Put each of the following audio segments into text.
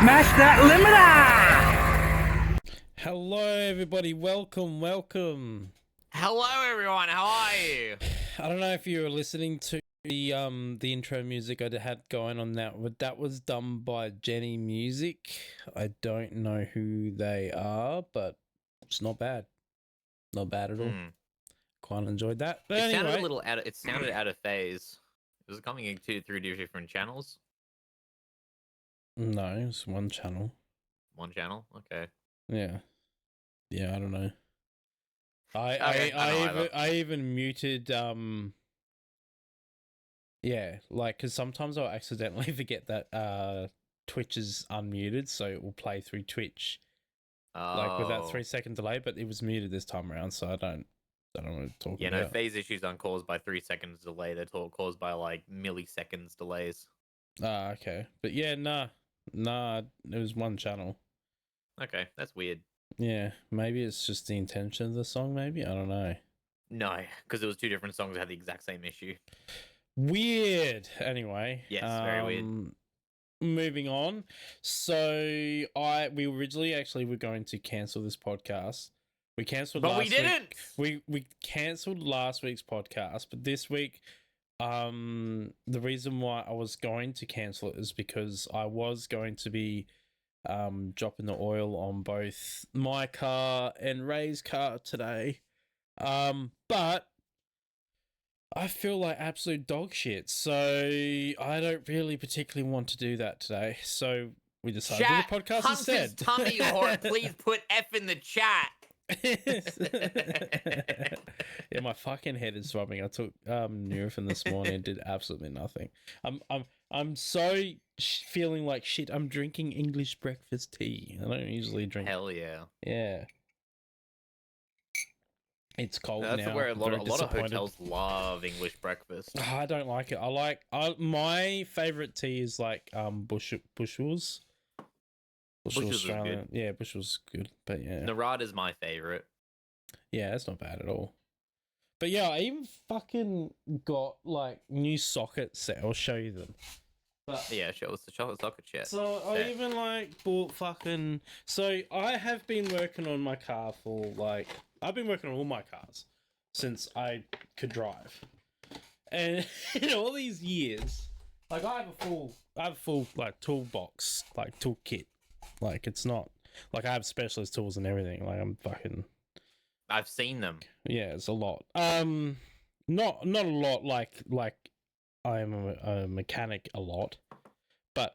Smash that limiter! Hello, everybody. Welcome. Hello, everyone. How are you? I don't know if you were listening to the intro music I had going on that, but that was done by Jenny Music. I don't know who they are, but it's not bad. Not bad at all. Quite enjoyed that. But It anyway, sounded a little out. It sounded out of phase. Was it coming in through different channels? no, it's one channel. One channel. Okay. Yeah, I don't know. Okay, I know either. I even muted yeah, like because sometimes I'll accidentally forget that Twitch is unmuted, so it will play through Twitch like with that Oh. 3-second delay, but it was muted this time around, so I don't know what to talk Yeah, about. no, phase issues aren't caused by 3 seconds delay. They're caused by like milliseconds delays. Ah, okay. But yeah, nah, it was one channel. Okay, that's weird. Yeah, maybe it's just the intention of the song, maybe? I don't know. No, because it was 2 different songs that had the exact same issue. Weird. Anyway. Yes, very weird. Moving on. So we originally actually were going to cancel this podcast. We cancelled But we last didn't. week. We cancelled last week's podcast, but this week the reason why I was going to cancel it is because I was going to be dropping the oil on both my car and Ray's car today. But I feel like absolute dog shit, so I don't really particularly want to do that today. So we decided to do the podcast Hunter's instead. tummy whore, please put F in the chat. Yeah, my fucking head is throbbing. I took Nurofen this morning and did absolutely nothing. I'm so feeling like shit. I'm drinking English breakfast tea. I don't usually drink. Hell yeah. Yeah. It's cold That's now. where a lot of disappointed. hotels love English breakfast. I don't like it. My favorite tea is like Bushwell's. Bushwell's is Australian. good. Yeah, Bushwell's good, but yeah. Narad is my favorite. Yeah, that's not bad at all. But yeah, I even fucking got like new socket set. I'll show you them. But Yeah, show us the chocolate socket chat. so I even like bought fucking. So I have been working on my car for like I've been working on all my cars since I could drive, and in all these years, like I have a full like toolbox, like toolkit. Like it's not like I have specialist tools and everything. Like I'm fucking. I've seen them. Yeah, it's a lot. Not a lot. Like I'm a mechanic a lot, but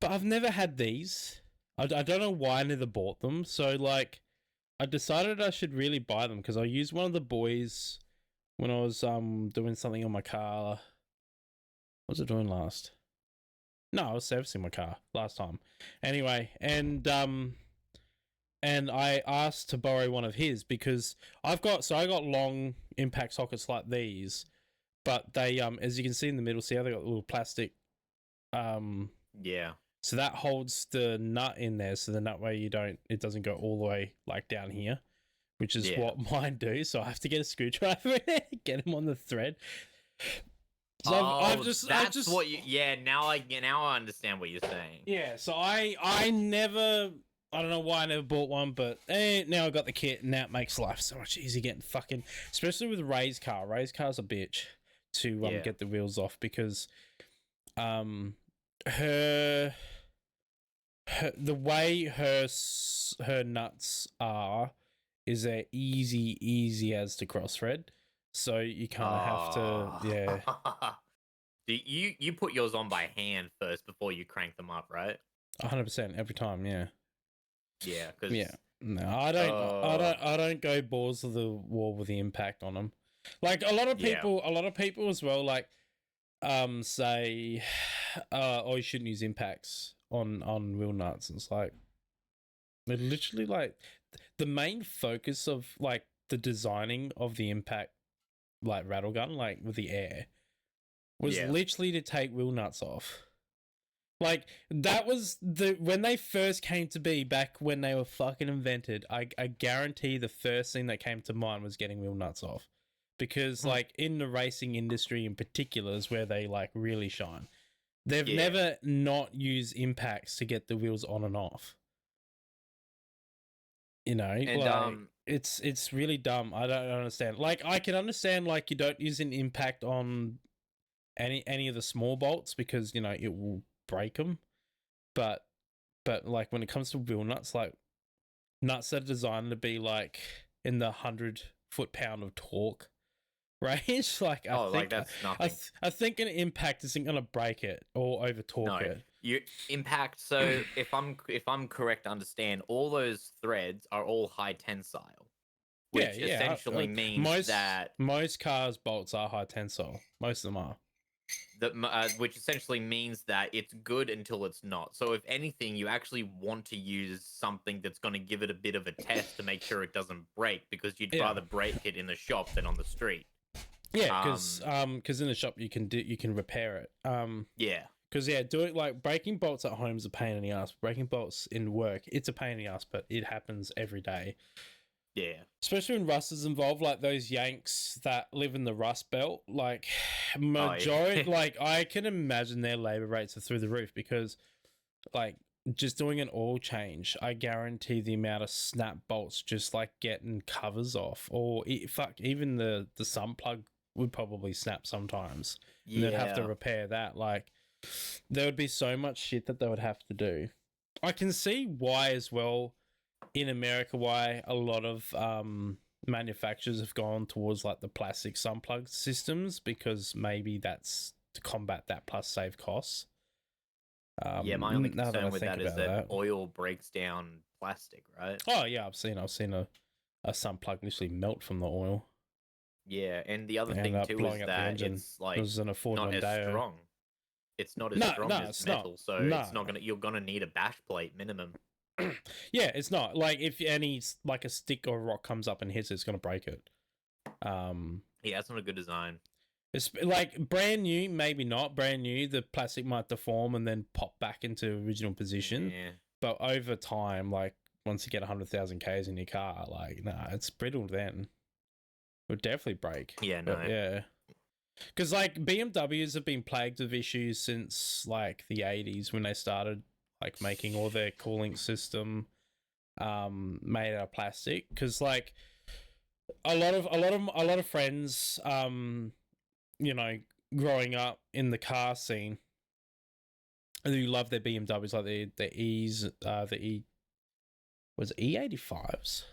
I've never had these. I don't know why I never bought them. So like, I decided I should really buy them because I used one of the boys when I was doing something on my car. What was I doing last? No, I was servicing my car last time. Anyway, and I asked to borrow one of his because I got long impact sockets like these, but they as you can see in the middle, see how they got a little plastic Yeah. so that holds the nut in there, so the nut way it doesn't go all the way like down here, which is what mine do. So I have to get a screwdriver get him on the thread. So I've just what you. Yeah, now I understand what you're saying. Yeah, so I never. I don't know why I never bought one, but now I got the kit, and that makes life so much easier getting fucking, especially with Ray's car. Ray's car's a bitch to get the wheels off because, her the way her nuts are is they're easy as to cross thread, so you kind of have to You put yours on by hand first before you crank them up, right? 100% every time, yeah. Yeah, because No, I don't go balls to the wall with the impact on them. Like a lot of people as well. Like, say, oh, you shouldn't use impacts on wheel nuts. It's like, they're literally like the main focus of like the designing of the impact, like rattle gun, like with the air, was literally to take wheel nuts off. Like, that was when they first came to be back when they were fucking invented, I guarantee the first thing that came to mind was getting wheel nuts off. Because, like, in the racing industry in particular is where they, like, really shine. They've Yeah. never not used impacts to get the wheels on and off. You know, And like it's really dumb. I don't understand. Like I can understand like you don't use an impact on any of the small bolts because you know it will break them, but like when it comes to wheel nuts, like nuts that are designed to be like in the 100 foot-pound of torque range, like I think that's nothing. I think an impact isn't gonna break it or over torque No, it. you impact. So if I'm correct to understand, all those threads are all high tensile, which Yeah. essentially means that most cars bolts are high tensile. Most of them are. which essentially means that it's good until it's not. So if anything, you actually want to use something that's going to give it a bit of a test to make sure it doesn't break, because you'd Yeah. rather break it in the shop than on the street. Yeah, because in the shop you can repair it. Yeah. Because doing like breaking bolts at home is a pain in the ass. Breaking bolts in work, it's a pain in the ass, but it happens every day. Yeah. Especially when rust is involved, like those Yanks that live in the Rust Belt. Like majority, like I can imagine their labor rates are through the roof because, like, just doing an oil change, I guarantee the amount of snap bolts just like getting covers off, or even the sun plug would probably snap sometimes, and they'd have to repair that. Like, there would be so much shit that they would have to do. I can see why as well in America why a lot of manufacturers have gone towards like the plastic sun plug systems, because maybe that's to combat that plus save costs. Yeah, my only concern with that is that oil breaks down plastic, right? Oh yeah, I've seen a sun plug literally melt from the oil. Yeah, and the other thing too is that it's like not as strong. It's not as strong as metal, so it's not gonna. You're gonna need a bash plate minimum. Yeah, it's not like if any like a stick or a rock comes up and hits it, it's gonna break it. Yeah, that's not a good design. It's like brand new, maybe not brand new. The plastic might deform and then pop back into original position. Yeah. But over time, like once you get 100,000 Ks in your car, like nah, it's brittle then. It would definitely break. Yeah, no. But, yeah. Because like BMWs have been plagued with issues since like the 80s when they started like making all their cooling system made out of plastic. Because like a lot of friends you know, growing up in the car scene, who love their BMWs, like the E's, the E, was it E85s?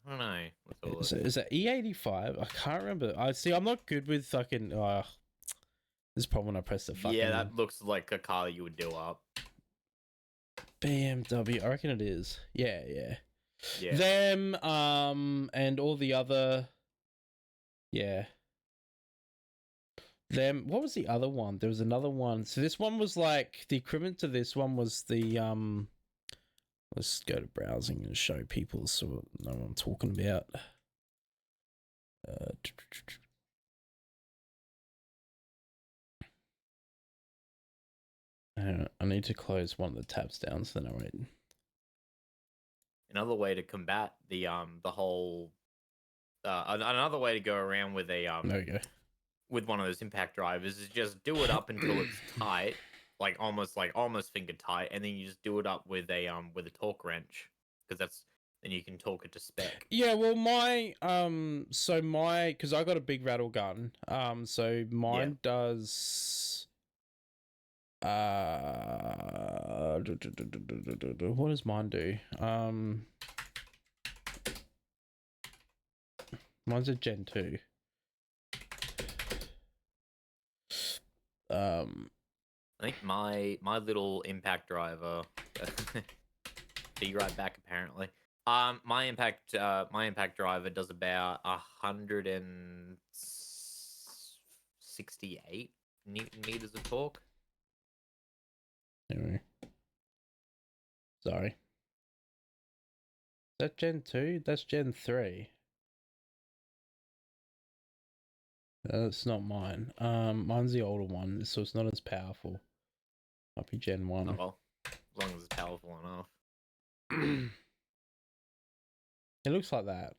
I don't know. Is it E85? I can't remember. I'm not good with fucking. This is probably when I press the fucking. Yeah, that looks like a car that you would do up. BMW, I reckon it is. Yeah. Them, and all the other. Yeah. Them. What was the other one? There was another one. So this one was like the equivalent to this one was the Let's go to browsing and show people so know what I'm talking about. I need to close one of the tabs down so then I wait. Another way to combat the whole another way to go around with a there we go. With one of those impact drivers is just do it up until it's tight, like almost finger tight, and then you just do it up with a torque wrench, because then you can torque it to spec. Yeah, well my because I got a big rattle gun, so mine does what does mine do? Mine's a Gen 2. I think my little impact driver be right back apparently. My impact driver does about 168 Newton meters of torque. Anyway. Sorry. Is that Gen 2? That's Gen 3. That's not mine. Mine's the older one, so it's not as powerful. Might be Gen 1. Oh well, as long as it's powerful enough. It looks like that.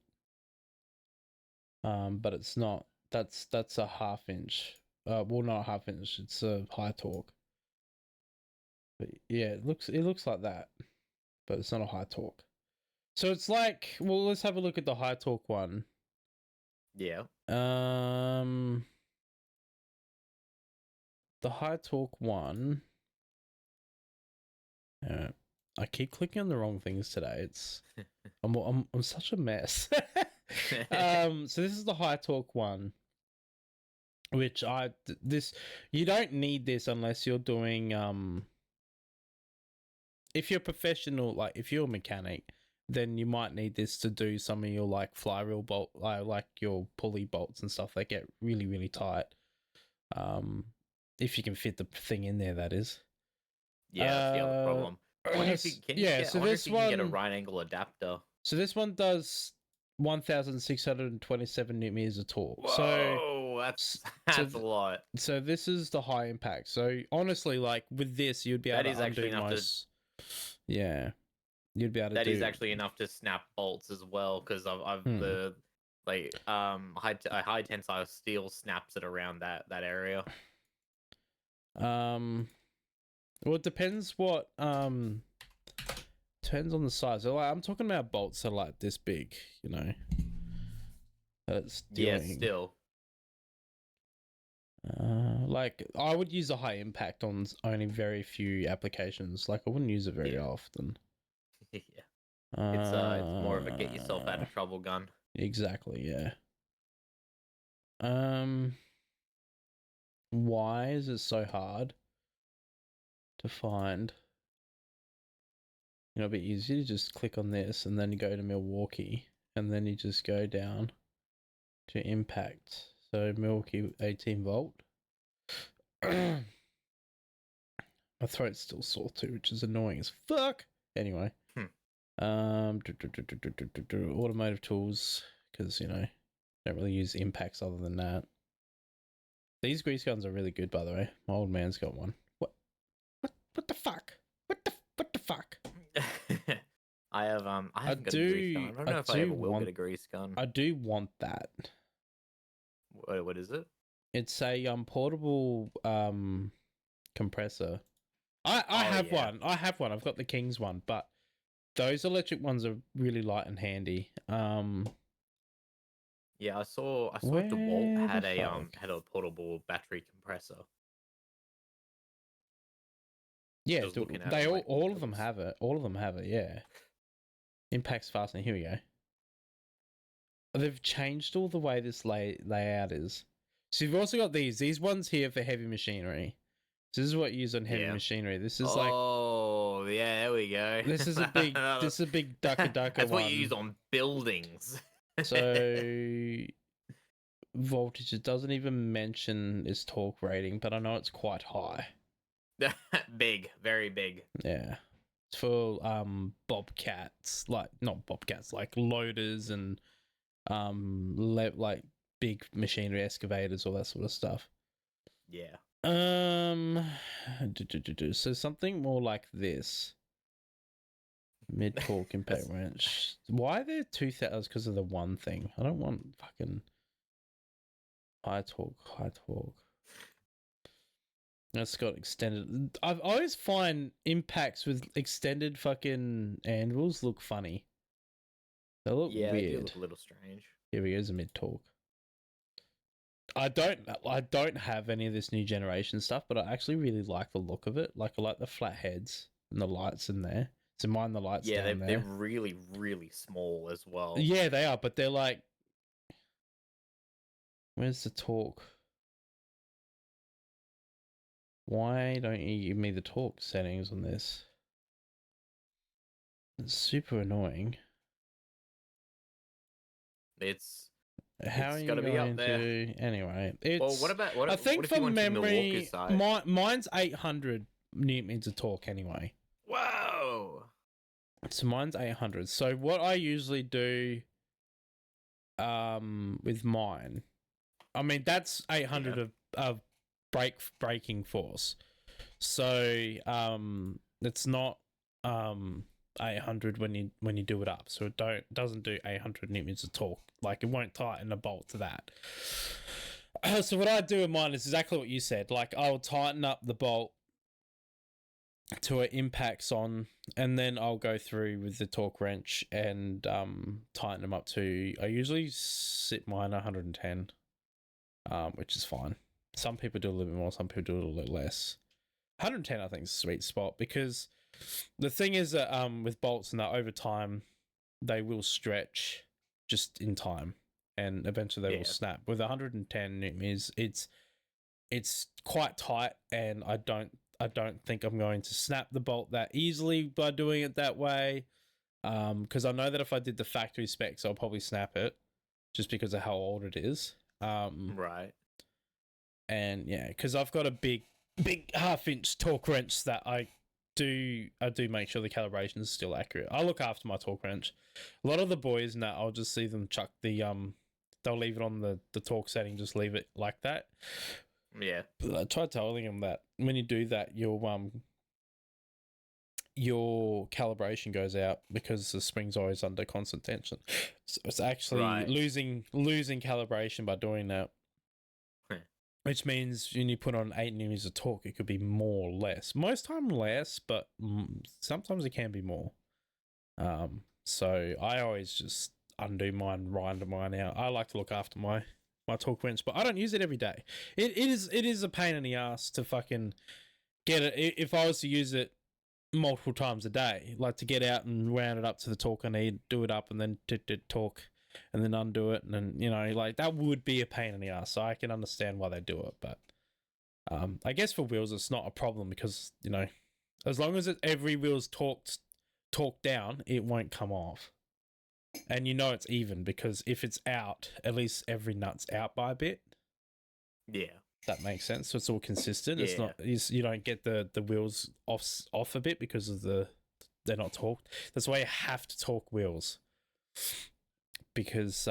But it's not. That's a half inch. well, not a half inch. It's a high torque. But yeah, it looks like that, but it's not a high torque. So it's like, well, let's have a look at the high torque one. Yeah. The high torque one. I keep clicking on the wrong things today. It's I'm such a mess. So this is the high torque one, which you don't need this unless you're doing if you're professional, like if you're a mechanic, then you might need this to do some of your like flywheel bolt, like your pulley bolts and stuff. They get really, really tight. If you can fit the thing in there, that is. Yeah, that's the other problem. I wonder if you can get a right angle adapter. So this one does 1,627 newton meters of torque. Whoa, that's a lot. So this is the high impact. So honestly, like with this, you'd be able to undo most. Yeah, you'd be able to. That is actually enough to snap bolts as well, because I've the high tensile steel snaps it around that area. Well, it depends what depends on the size. So, like, I'm talking about bolts that are like this big, you know. That it's doing. Yeah, still. Like I would use a high impact on only very few applications. Like I wouldn't use it very often. Yeah. It's more of a get yourself out of trouble gun. Exactly, yeah. Why is it so hard to find? You know, it'd be easy to just click on this and then you go to Milwaukee and then you just go down to impact. So Milwaukee 18 volt. My throat's still sore too, which is annoying as fuck. Anyway. Automotive tools, because, you know, don't really use impacts other than that. These grease guns are really good, by the way. My old man's got one. What the fuck? What the fuck? I haven't got a grease gun. I don't know if I ever will get a grease gun. I do want that. What is it? It's a portable compressor. I have one. I have one. I've got the King's one, but those electric ones are really light and handy. Yeah, I saw DeWalt had a portable battery compressor. Yeah, they all of them have it. All of them have it. Yeah. Impact's fastener. Here we go. They've changed all the way this layout is. So you've also got these ones here for heavy machinery. So this is what you use on heavy machinery. This is like, oh yeah, there we go. This is a big ducka That's one. what you use on buildings. So voltage, it doesn't even mention its torque rating, but I know it's quite high. Big, very big. Yeah. It's for bobcats, like not bobcats, like loaders and like big machinery, excavators, all that sort of stuff. Yeah. So something more like this. Mid torque impact wrench. Why are there 2,000? Because of the one thing. I don't want fucking high torque. That's got extended. I've always find impacts with extended fucking anvils look funny. They look weird. They look a little strange. Here we go, a mid torque. I don't have any of this new generation stuff, but I actually really like the look of it. Like I like the flat heads and the lights in there. So mine, the lights down there. They're really, really small as well. Yeah, they are, but they're like, where's the torque? Why don't you give me the torque settings on this? It's super annoying. How are you going up there. to... Anyway, it's... Well, what about... I think for memory, mine's 800 newton meters of torque anyway. Whoa! So mine's 800. So what I usually do with mine... I mean, that's 800 of braking force. So it's not 800 when you do it up. So it doesn't do 800 newton meters of torque. Like it won't tighten a bolt to that. So what I do in mine is exactly what you said. Like I'll tighten up the bolt to it impacts on, and then I'll go through with the torque wrench and tighten them up to. I usually sit mine 110, which is fine. Some people do a little bit more, some people do a little bit less. 110, I think, is a sweet spot because the thing is that with bolts and that over time, they will stretch just in time, and eventually they will snap. With 110, it's quite tight, and I don't think I'm going to snap the bolt that easily by doing it that way. Because I know that if I did the factory specs, I'll probably snap it, just because of how old it is. Right. And yeah, because I've got a big 1/2-inch torque wrench that I do make sure the calibration is still accurate. I look after my torque wrench. A lot of the boys now, I'll just see them chuck the they'll leave it on the torque setting, just leave it like that. Yeah. But I tried telling them that when you do that, your calibration goes out because the spring's always under constant tension. So it's actually losing calibration by doing that. Which means when you put on 8 newtons of torque, it could be more or less. Most time less, but sometimes it can be more. So I always just undo mine, grind mine out. I like to look after my torque wrench, but I don't use it every day. It is a pain in the ass to fucking get it. If I was to use it multiple times a day, like to get out and round it up to the torque I need, do it up, and then torque, and then undo it, and then like that would be a pain in the ass. So I can understand why they do it, but I guess for wheels it's not a problem because as long as every wheel's torqued down, it won't come off, and it's even because if it's out, at least every nut's out by a bit. Yeah. That makes sense. So it's all consistent. Yeah. It's not you don't get the wheels off a bit because of they're not torqued. That's why you have to torque wheels. Because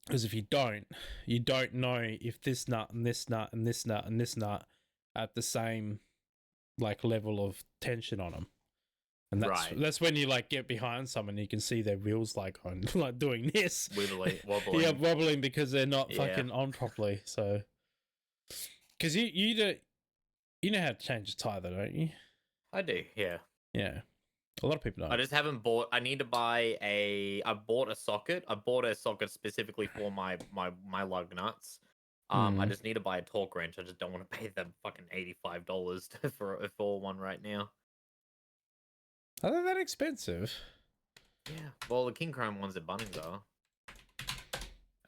if you don't know if this nut and this nut and this nut and this nut at the same like level of tension on them. And that's when you like get behind someone, you can see their wheels like on like doing this. Wobbling. Yeah, wobbling because they're not fucking on properly. So because you know how to change a tire though, don't you? I do, yeah. Yeah. A lot of people don't. I just haven't bought. I need to buy I bought a socket. I bought a socket specifically for my lug nuts. I just need to buy a torque wrench. I just don't want to pay them fucking $85 for one right now. Are they that expensive? Yeah. Well, the King Chrome ones at Bunnings are.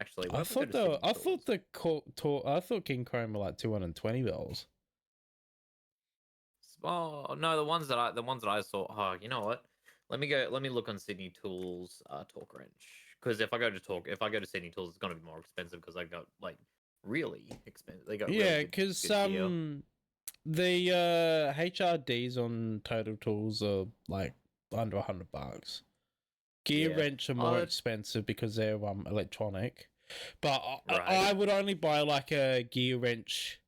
Actually, I thought King Chrome were like $220. Oh no, the ones that I saw. Oh, you know what? Let me look on Sydney Tools torque wrench. Because if I go to Sydney Tools, it's gonna be more expensive because I got like really expensive. They got because the HRDs on Total Tools are like under $100. Gear wrench are more expensive because they're electronic. But I would only buy like a gear wrench.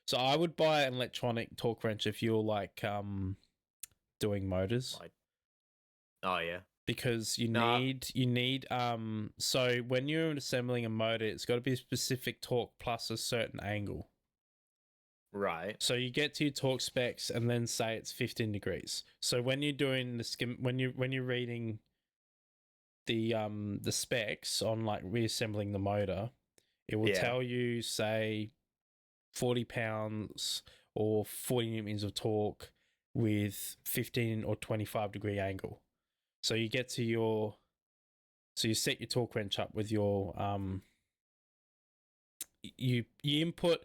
So I would buy an electronic torque wrench if you're like doing motors. Oh yeah. Because you need so when you're assembling a motor, it's got to be a specific torque plus a certain angle. Right. So you get to your torque specs and then say it's 15 degrees. So when you're doing the when you're reading the specs on like reassembling the motor, it will tell you say 40 pounds or 40 newtons of torque with 15 or 25 degree angle. So you get to you set your torque wrench up with your you input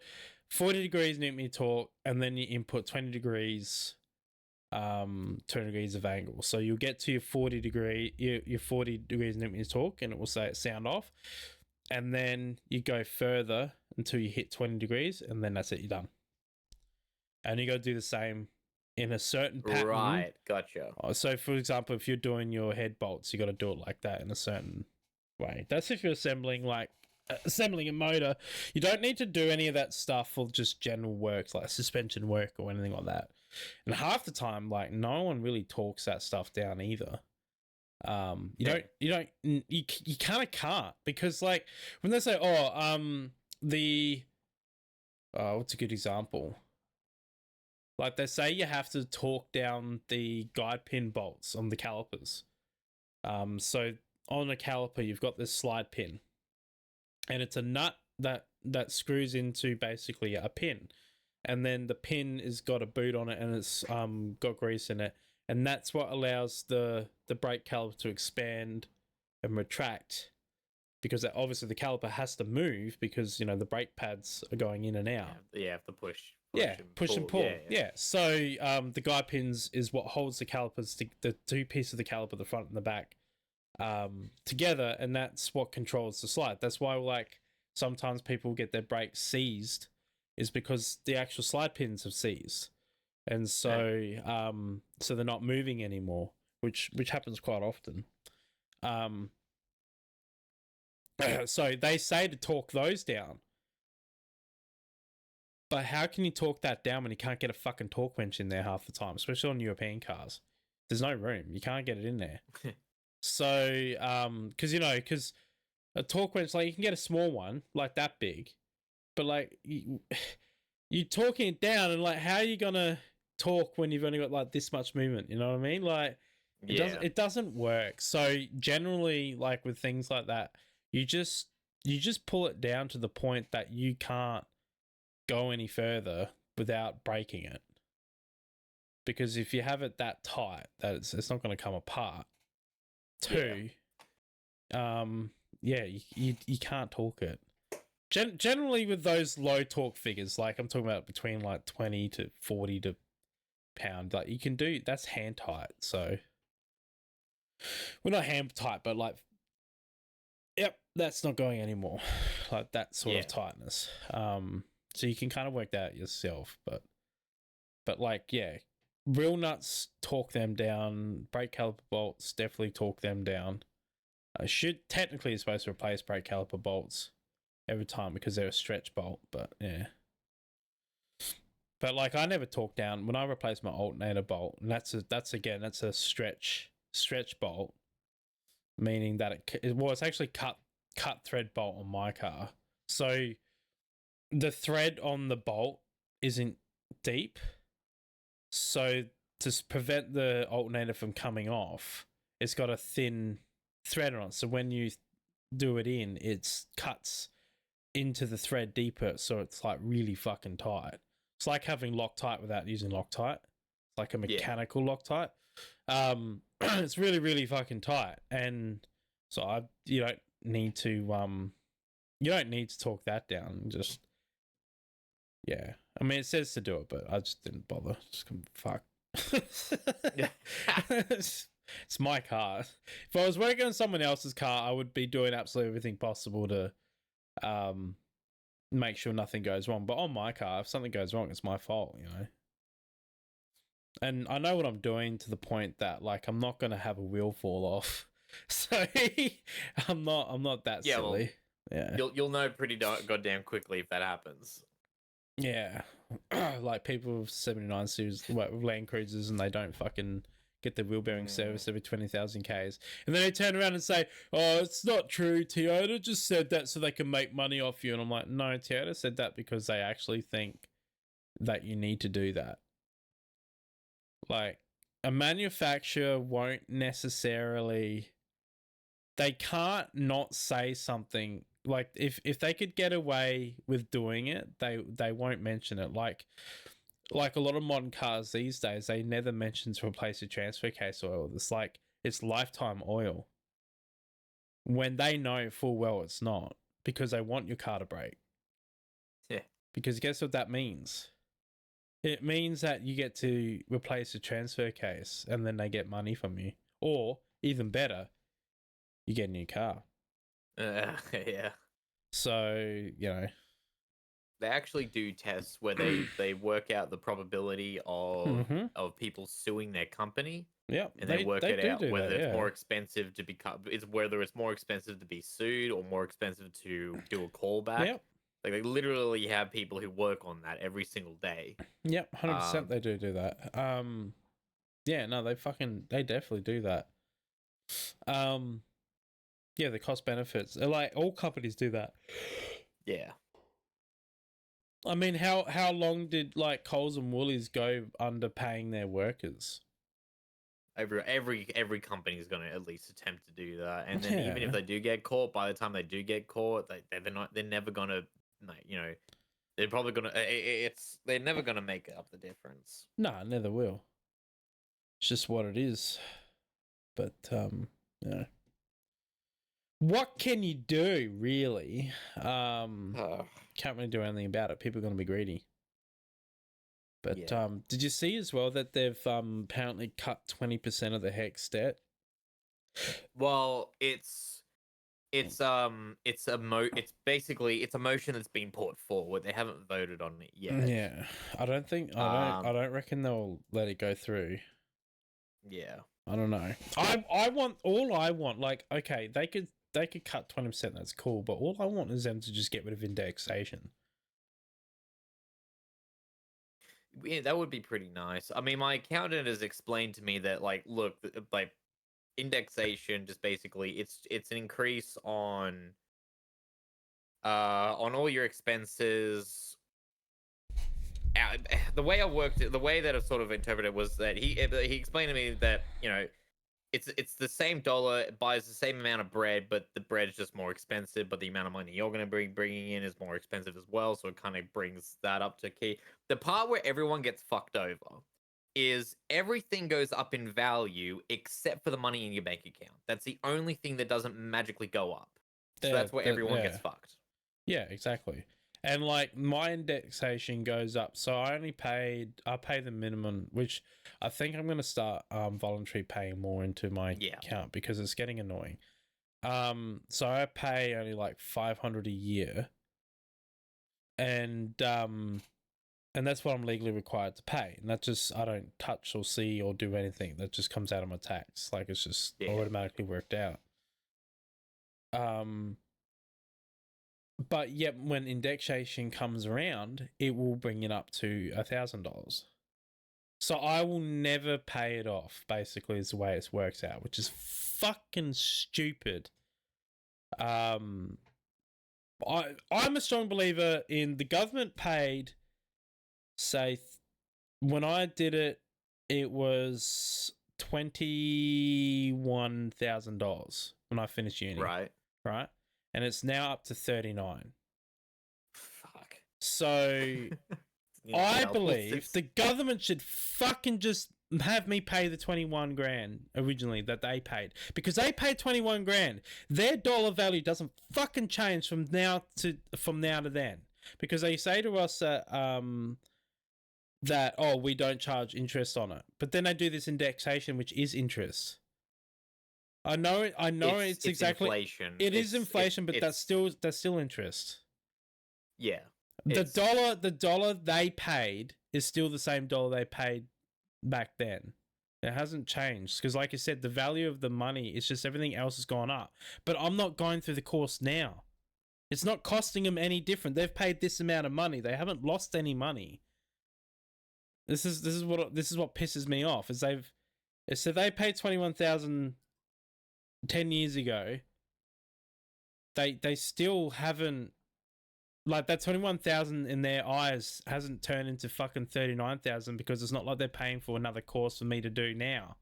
40 degrees newton torque and then you input 20 degrees of angle. So you'll get to your 40 degrees newton torque and it will say sound off. And then you go further until you hit 20 degrees, and then that's it, you're done. And you got to do the same in a certain pattern. Right, gotcha. So, for example, if you're doing your head bolts, you got to do it like that in a certain way. That's if you're assembling a motor. You don't need to do any of that stuff for just general works like suspension work or anything like that. And half the time, like no one really talks that stuff down either. You kind of can't because like when they say, the what's a good example? Like they say you have to torque down the guide pin bolts on the calipers. So on a caliper, you've got this slide pin, and it's a nut that screws into basically a pin, and then the pin has got a boot on it, and it's got grease in it, and that's what allows the brake caliper to expand and retract, because obviously the caliper has to move because the brake pads are going in and out. Yeah, you have to push push and pull. Yeah. Yeah. So the guide pins is what holds the calipers, the two pieces of the caliper, the front and the back, together, and that's what controls the slide. That's why like sometimes people get their brakes seized, is because the actual slide pins have seized, and so so they're not moving anymore, which happens quite often. So they say to torque those down. But how can you torque that down when you can't get a fucking torque wrench in there half the time, especially on European cars? There's no room. You can't get it in there. So, because a torque wrench, like you can get a small one, like that big, but like you torquing it down, and like how are you gonna torque when you've only got like this much movement? You know what I mean? Like it doesn't work. So generally, like with things like that, you just pull it down to the point that you can't go any further without breaking it, because if you have it that tight, that it's not going to come apart. Two, you can't torque it. Generally with those low torque figures, like I'm talking about between like 20 to 40 to pound, like you can do that's hand tight. So well, not hand tight, but like that's not going anymore, like that sort of tightness. So you can kind of work that out yourself, but like, real nuts, torque them down. Brake caliper bolts, definitely torque them down. Technically you're supposed to replace brake caliper bolts every time because they're a stretch bolt, but yeah. But like I never torque down when I replace my alternator bolt, and that's a stretch bolt, meaning that it's actually cut thread bolt on my car. So the thread on the bolt isn't deep, so to prevent the alternator from coming off, it's got a thin thread on it. So when you do it in, it cuts into the thread deeper, so it's like really fucking tight. It's like having Loctite without using Loctite. It's like a mechanical Loctite. It's really, really fucking tight, and so you don't need to torque that down. Just I mean, it says to do it, but I just didn't bother. Just fuck. It's my car. If I was working on someone else's car, I would be doing absolutely everything possible to make sure nothing goes wrong. But on my car, if something goes wrong, it's my fault, And I know what I'm doing to the point that like I'm not gonna have a wheel fall off. So I'm not that silly. You'll know pretty goddamn quickly if that happens. Yeah, like people with 79 series with Land Cruisers, and they don't fucking get the wheel bearing service every 20,000 Ks, and then they turn around and say, "Oh, it's not true. Toyota just said that so they can make money off you." And I'm like, "No, Toyota said that because they actually think that you need to do that." Like a manufacturer won't necessarily. They can't not say something. Like if they could get away with doing it, they won't mention it. Like a lot of modern cars these days, they never mention to replace a transfer case oil. It's like it's lifetime oil, when they know full well it's not, because they want your car to break. Yeah. Because guess what that means? It means that you get to replace a transfer case, and then they get money from you, or even better, you get a new car. Yeah. So, they actually do tests where they work out the probability of people suing their company. Yeah, and they work it out whether it's more expensive to whether it's more expensive to be sued or more expensive to do a callback. Yep. Like they literally have people who work on that every single day. Yep, 100% they do that. Yeah, no, they definitely do that. Yeah, the cost benefits. Like all companies do that. Yeah. I mean, how long did like Coles and Woolies go underpaying their workers? Every company is going to at least attempt to do that, and then even if Yeah. they do get caught, by the time they do get caught, they're never gonna, you know, they're probably gonna they're never gonna make up the difference. Nah, never will. It's just what it is. But yeah. What can you do, really? Can't really do anything about it. People are going to be greedy. But Yeah. did you see as well that they've apparently cut 20% of the hex debt? Well, it's basically it's a motion that's been put forward. They haven't voted on it yet. Yeah, I don't reckon they'll let it go through. Yeah. I don't know. I want like, okay, they could cut 20%. That's cool, but all I want is them to just get rid of indexation. Yeah, that would be pretty nice. I mean, my accountant has explained to me that, like, look, like indexation just basically it's an increase on all your expenses. The way I worked it, the way that I sort of interpreted it was that he explained to me that, you know, it's the same dollar, it buys the same amount of bread, but the bread's just more expensive. But the amount of money you're going to be bringing in is more expensive as well, so it kind of brings that up to key. The part where everyone gets fucked over is everything goes up in value except for the money in your bank account. That's the only thing that doesn't magically go up. So that's where everyone gets fucked. Yeah, exactly. And like my indexation goes up, so I pay the minimum, which I think I'm gonna start voluntary paying more into my account because it's getting annoying. So I pay only like 500 a year, and that's what I'm legally required to pay, and that just I don't touch or see or do anything. That just comes out of my tax, like it's just automatically worked out. But yet, when indexation comes around, it will bring it up to $1,000. So I will never pay it off. Basically, is the way it works out, which is fucking stupid. I'm a strong believer in the government paid. Say, when I did it, it was $21,000 when I finished uni. Right. And it's now up to 39. Fuck. So I believe the government should fucking just have me pay the 21 grand originally that they paid, because they paid 21 grand. Their dollar value doesn't fucking change from now to then, because they say to us that we don't charge interest on it, but then they do this indexation, which is interest. I know it's exactly inflation. It is inflation, but that's still interest. Yeah. The dollar they paid is still the same dollar they paid back then. It hasn't changed, because like I said, the value of the money, it's just everything else has gone up. But I'm not going through the course now. It's not costing them any different. They've paid this amount of money. They haven't lost any money. This is what pisses me off. Is they paid 21,000 10 years ago. They still haven't, like, that 21,000 in their eyes hasn't turned into fucking 39,000, because it's not like they're paying for another course for me to do now.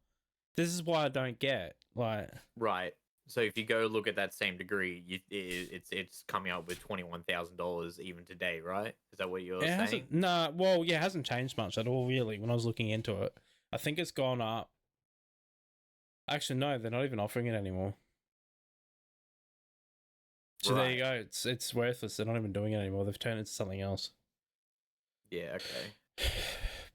This is why I don't get, like, right. So if you go look at that same degree, it's coming up with $21,000 even today, right? Is that what you're saying? Nah, well, yeah, it hasn't changed much at all, really. When I was looking into it, I think it's gone up. Actually, no, they're not even offering it anymore. So there you go. It's worthless. They're not even doing it anymore. They've turned it into something else. Yeah. Okay.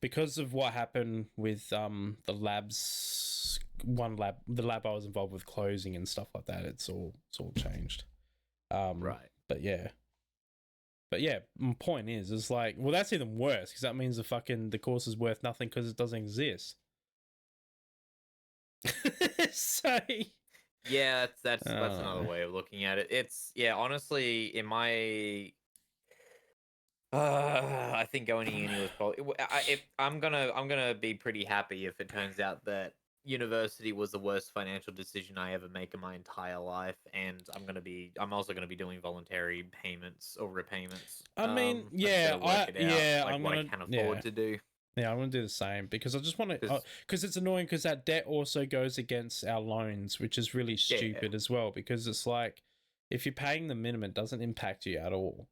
Because of what happened with the labs, the lab I was involved with closing and stuff like that. It's all changed. Right. But yeah, my point is like, well, that's even worse, because that means the course is worth nothing because it doesn't exist. So yeah, that's another way of looking at it. It's honestly, in my I think going to uni was probably I'm gonna be pretty happy if it turns out that university was the worst financial decision I ever make in my entire life, and I'm also gonna be doing voluntary payments or repayments. I mean, I'm just yeah, gonna work it out, like I'm what I gonna, can afford to do. yeah, I'm gonna do the same because I just want to, 'Cause- because it's annoying because that debt also goes against our loans, which is really Yeah. stupid as well. Because it's like, if you're paying the minimum, it doesn't impact you at all.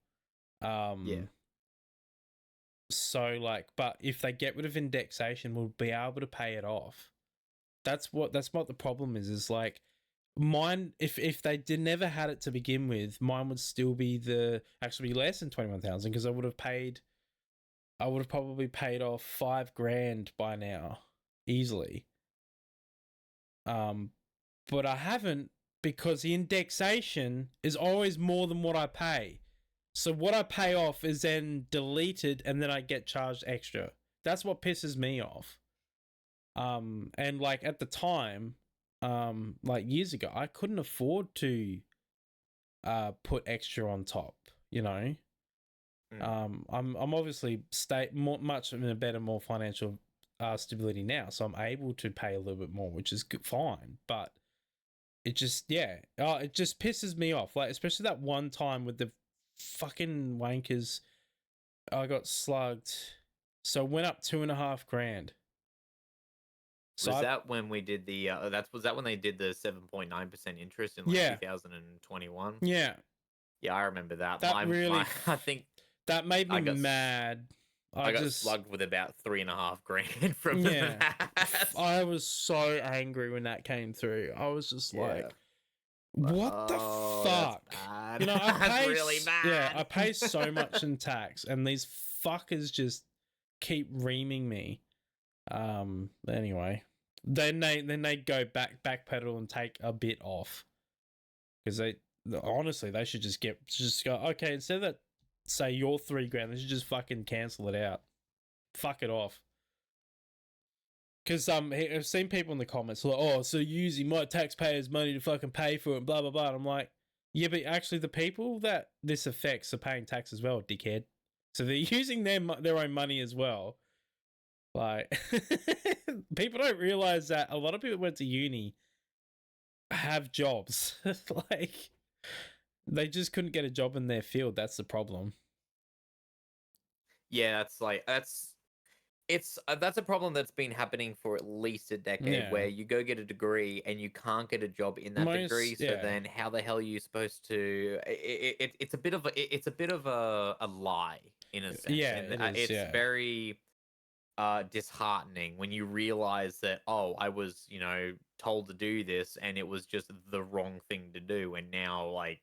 Yeah. So like, but if they get rid of indexation, we'll be able to pay it off. That's what the problem is. Is like mine. If they did never had it to begin with, mine would still be actually be less than 21,000 because I would have probably paid off 5 grand by now easily. But I haven't because the indexation is always more than what I pay. So what I pay off is then deleted and then I get charged extra. That's what pisses me off. And like at the time, like years ago, I couldn't afford to put extra on top, you know. I'm obviously much in a better, more financial stability now, so I'm able to pay a little bit more, which is good, fine. But it just it just pisses me off. Like especially that one time with the fucking wankers, I got slugged, so it went up 2.5 grand. So Was that when we did the? Was that when they did the 7.9% interest in like Yeah. 2021? yeah, Yeah, I remember that. That really- I think that made me I got mad. I got slugged with about 3.5 grand from Yeah. that. I was so angry when that came through. I was just like, Yeah. what the Oh, fuck? That's bad. You know, I That's pay really bad. Yeah, I pay so much in tax, and these fuckers just keep reaming me. Anyway, then they go backpedal and take a bit off because they should just go okay, instead of that, say you're 3 grand, they should just fucking cancel it out, fuck it off. Because I've seen people in the comments like, oh, so you're using my taxpayers' money to fucking pay for it, blah blah blah. And I'm like, yeah, but actually the people that this affects are paying tax as well, dickhead. So they're using their own money as well. Like, people don't realize that a lot of people who went to uni have jobs. Like, they just couldn't get a job in their field. That's the problem. Yeah, that's a problem that's been happening for at least a decade. Yeah. Where you go get a degree and you can't get a job in that degree. So then, how the hell are you supposed to? It's a bit of a lie in a sense. Yeah, and it's very disheartening when you realize that, oh, I was told to do this and it was just the wrong thing to do, and now like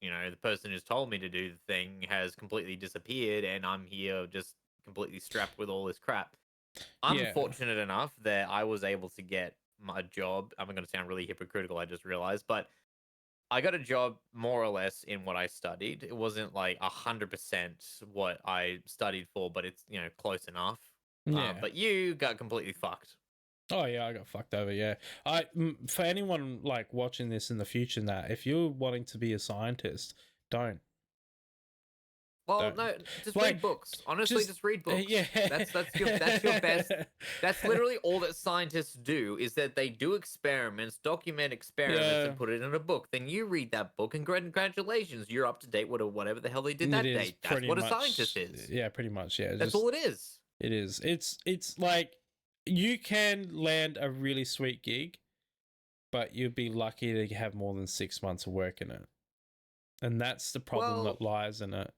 the person who's told me to do the thing has completely disappeared and I'm here just completely strapped with all this crap. I'm fortunate enough that I was able to get my job. I'm going to sound really hypocritical, I just realized, but I got a job more or less in what I studied. It wasn't like 100% what I studied for, but it's close enough. Yeah. But you got completely fucked. Oh yeah, I got fucked over. Yeah, for anyone like watching this in the future, that if you're wanting to be a scientist, don't. Well, no, just read books. Honestly, just read books. Yeah, that's your best. That's literally all that scientists do, is that they do experiments, document experiments, and put it in a book. Then you read that book, and congratulations, you're up to date with whatever the hell they did that day. That's what a scientist is. Yeah, pretty much. Yeah, that's all it is. It is. It's like you can land a really sweet gig, but you'd be lucky to have more than 6 months of work in it. And that's the problem that lies in it.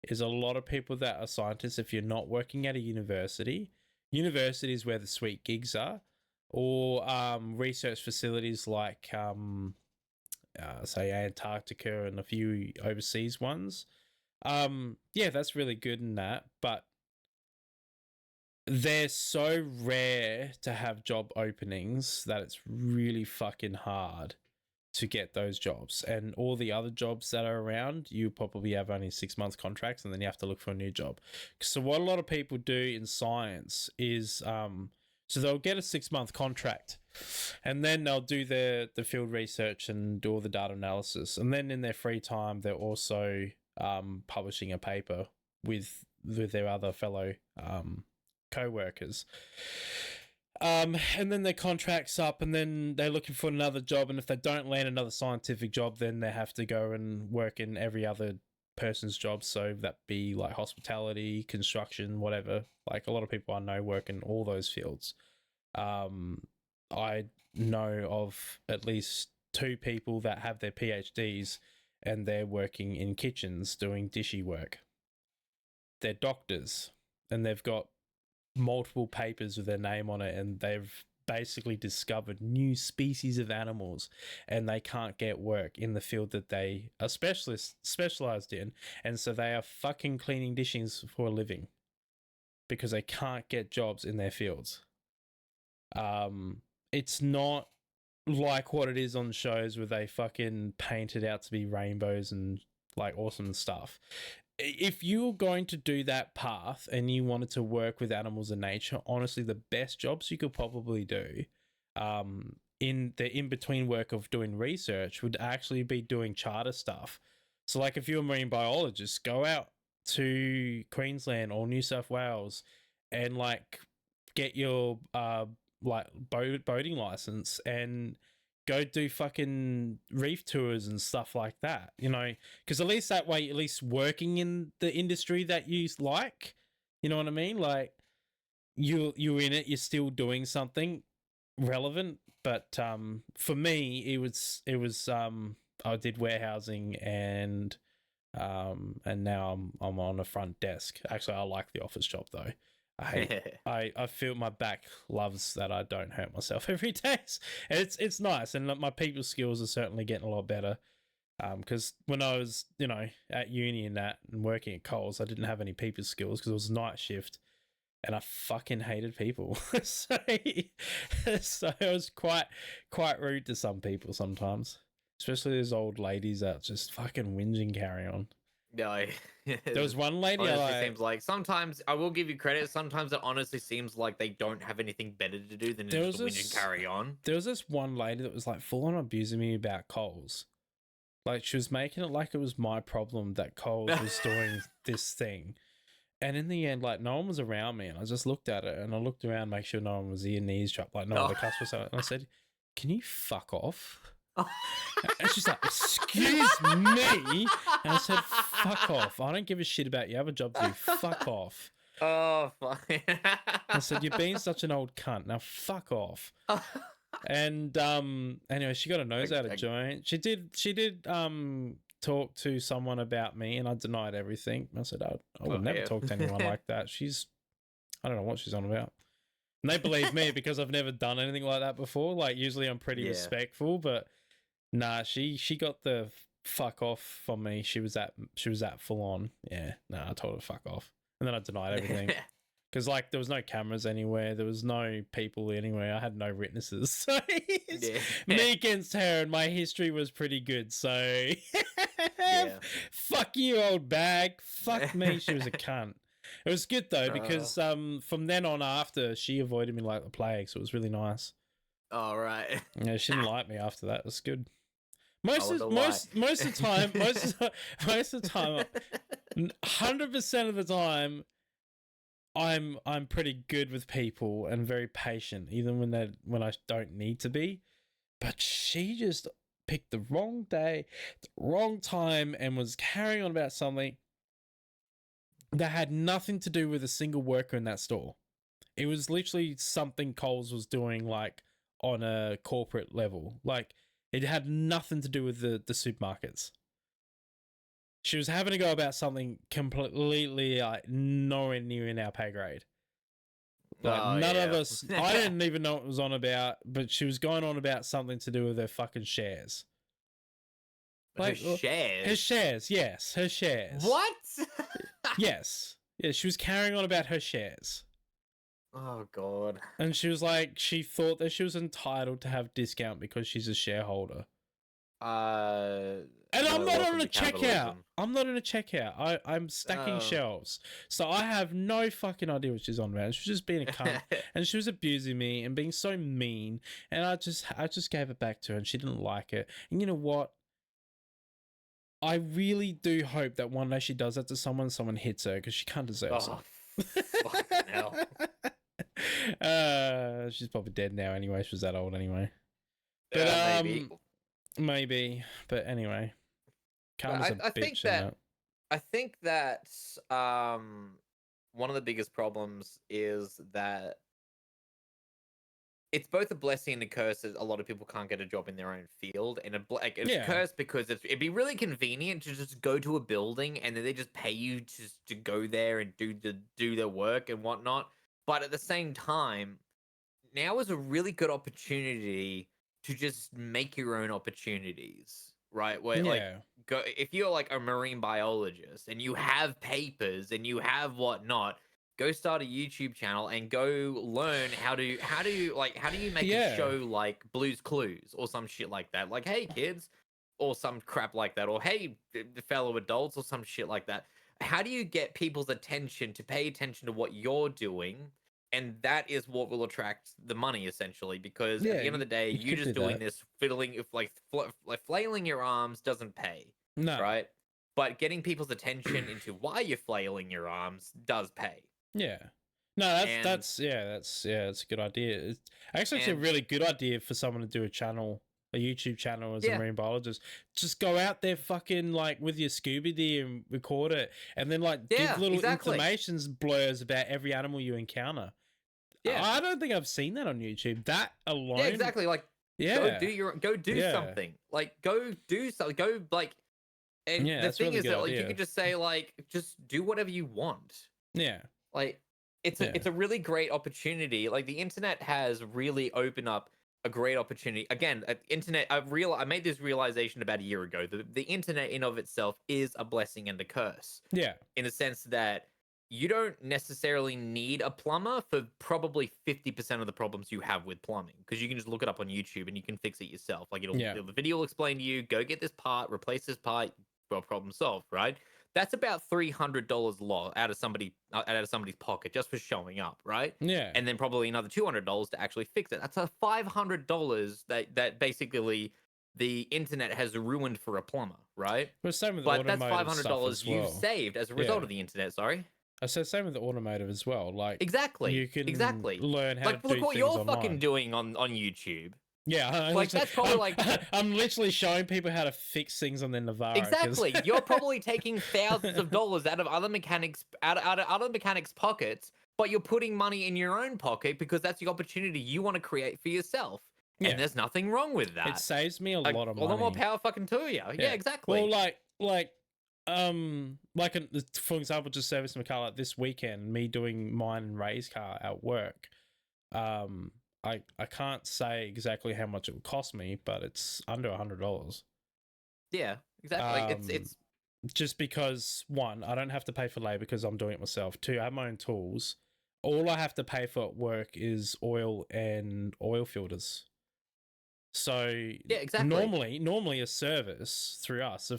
Is a lot of people that are scientists, if you're not working at a university is where the sweet gigs are, or research facilities like say Antarctica and a few overseas ones. Yeah, that's really good in that, but they're so rare to have job openings that it's really fucking hard to get those jobs. And all the other jobs that are around, you probably have only 6 months contracts and then you have to look for a new job. So what a lot of people do in science is so they'll get a 6 month contract and then they'll do the field research and do all the data analysis, and then in their free time they're also publishing a paper with their other fellow co-workers. And then their contract's up, and then they're looking for another job. And if they don't land another scientific job, then they have to go and work in every other person's job. So that be like hospitality, construction, whatever. Like a lot of people I know work in all those fields. I know of at least 2 people that have their PhDs and they're working in kitchens doing dishy work. They're doctors and they've got multiple papers with their name on it, and they've basically discovered new species of animals, and they can't get work in the field that they are specialized in, and so they are fucking cleaning dishes for a living because they can't get jobs in their fields. It's not like what it is on shows where they fucking paint it out to be rainbows and like awesome stuff. If you're going to do that path and you wanted to work with animals and nature, honestly, the best jobs you could probably do in the in-between work of doing research would actually be doing charter stuff. So like if you're a marine biologist, go out to Queensland or New South Wales and like get your like boating license and go do fucking reef tours and stuff like that, you know, because at least that way, at least working in the industry that you like, you know what I mean? Like you're in it, you're still doing something relevant. But for me, it was I did warehousing and now I'm on a front desk. Actually, I like the office job though. I feel my back loves that I don't hurt myself every day. It's nice, and my people skills are certainly getting a lot better. Because when I was, you know, at uni and that and working at Coles, I didn't have any people skills because it was night shift, and I fucking hated people. so it was quite rude to some people sometimes, especially those old ladies that just fucking whinge and carry on. No, there was one lady. Seems like sometimes I will give you credit. Sometimes it honestly seems like they don't have anything better to do than just whinge and carry on. There was this one lady that was like full on abusing me about Coles. Like she was making it like it was my problem that Coles was doing this thing. And in the end, like no one was around me, and I just looked at it and I looked around, make sure no one was eavesdropping, like no other customers. And I said, "Can you fuck off?" And she's like, "Excuse me," and I said, "Fuck off! I don't give a shit about you. I have a job to do. Fuck off." Oh, fuck. I said, "You're being such an old cunt. Now fuck off." And anyway, she got a nose out of joint. She did talk to someone about me, and I denied everything. I said, I would never talk to anyone like that. I don't know what she's on about. And they believe me because I've never done anything like that before. Like usually I'm pretty respectful, but nah, she got the fuck off from me. She was that full on. Yeah, nah, I told her to fuck off. And then I denied everything. Because like there was no cameras anywhere, there was no people anywhere. I had no witnesses, so me against her, and my history was pretty good. So fuck you, old bag. Fuck me. She was a cunt. It was good though because from then on after she avoided me like the plague, so it was really nice. All right. Yeah, she didn't like me after that. It was good. Most of the time, 100% of the time, I'm pretty good with people and very patient, even when I don't need to be. But she just picked the wrong day, the wrong time, and was carrying on about something that had nothing to do with a single worker in that store. It was literally something Coles was doing like on a corporate level. Like it had nothing to do with the supermarkets. She was having to go about something completely nowhere near in our pay grade. Like none of us, I didn't even know what it was on about, but she was going on about something to do with her fucking shares. Like, her shares? Her shares, yes, her shares. What? Yes. Yeah, she was carrying on about her shares. Oh, God. And she was like, she thought that she was entitled to have discount because she's a shareholder. And I'm not on a checkout. I'm not in a checkout. I'm stacking shelves. So I have no fucking idea what she's on about. She was just being a cunt. And she was abusing me and being so mean. And I just gave it back to her and she didn't like it. And you know what? I really do hope that one day she does that to someone hits her because she can't deserve it. Fucking hell. She's probably dead now anyway. She was that old anyway. But Maybe. maybe. But anyway, karma's I a think bitch. And I think that one of the biggest problems is that it's both a blessing and a curse that a lot of people can't get a job in their own field, and it's a curse because it'd be really convenient to just go to a building and then they just pay you just to go there and do their work and whatnot. But at the same time, now is a really good opportunity to just make your own opportunities, right? Where like go if you're like a marine biologist and you have papers and you have whatnot, go start a YouTube channel and go learn how do you make a show like Blue's Clues or some shit like that. Like, hey kids, or some crap like that, or hey fellow adults, or some shit like that. How do you get people's attention to pay attention to what you're doing? And that is what will attract the money, essentially, because at the end of the day, you just doing this fiddling, if like flailing your arms doesn't pay, right? But getting people's attention into why you're flailing your arms does pay. Yeah. No, that's a good idea. It's a really good idea for someone to do a YouTube channel as a marine biologist. Just go out there fucking like with your scuba gear and record it, and then like give little informations blurs about every animal you encounter. Yeah, I don't think I've seen that on YouTube. That alone. Yeah, exactly. Like, go do something. Like, go do something. Go like, and the thing really is that like you can just say like, just do whatever you want. Yeah. Like, it's a really great opportunity. Like, the internet has really opened up a great opportunity. Again, internet. I made this realization about a year ago. The internet in of itself is a blessing and a curse. Yeah. In the sense that you don't necessarily need a plumber for probably 50% of the problems you have with plumbing, because you can just look it up on YouTube and you can fix it yourself. Like the video will explain to you, go get this part, replace this part, well, problem solved, right? That's about $300 out of somebody's pocket just for showing up, right? Yeah. And then probably another $200 to actually fix it. That's a $500 that basically the internet has ruined for a plumber, right? But same with that's $500 you've saved as a result of the internet. Sorry. I said same with the automotive as well. Like, exactly, you can learn how to do look what you're online. fucking doing on YouTube. Yeah, like that's probably I'm literally showing people how to fix things on their Navara. Exactly, you're probably taking thousands of dollars out of other mechanics pockets, but you're putting money in your own pocket because that's the opportunity you want to create for yourself. And there's nothing wrong with that. It saves me a lot of money. All the more power fucking to you. Yeah, exactly. Well, for example, just servicing my car like this weekend, me doing mine and Ray's car at work. I can't say exactly how much it would cost me, but it's under $100. Yeah, exactly. It's just because, one, I don't have to pay for labor because I'm doing it myself. Two, I have my own tools. All I have to pay for at work is oil and oil filters. So yeah, exactly. Normally a service through us,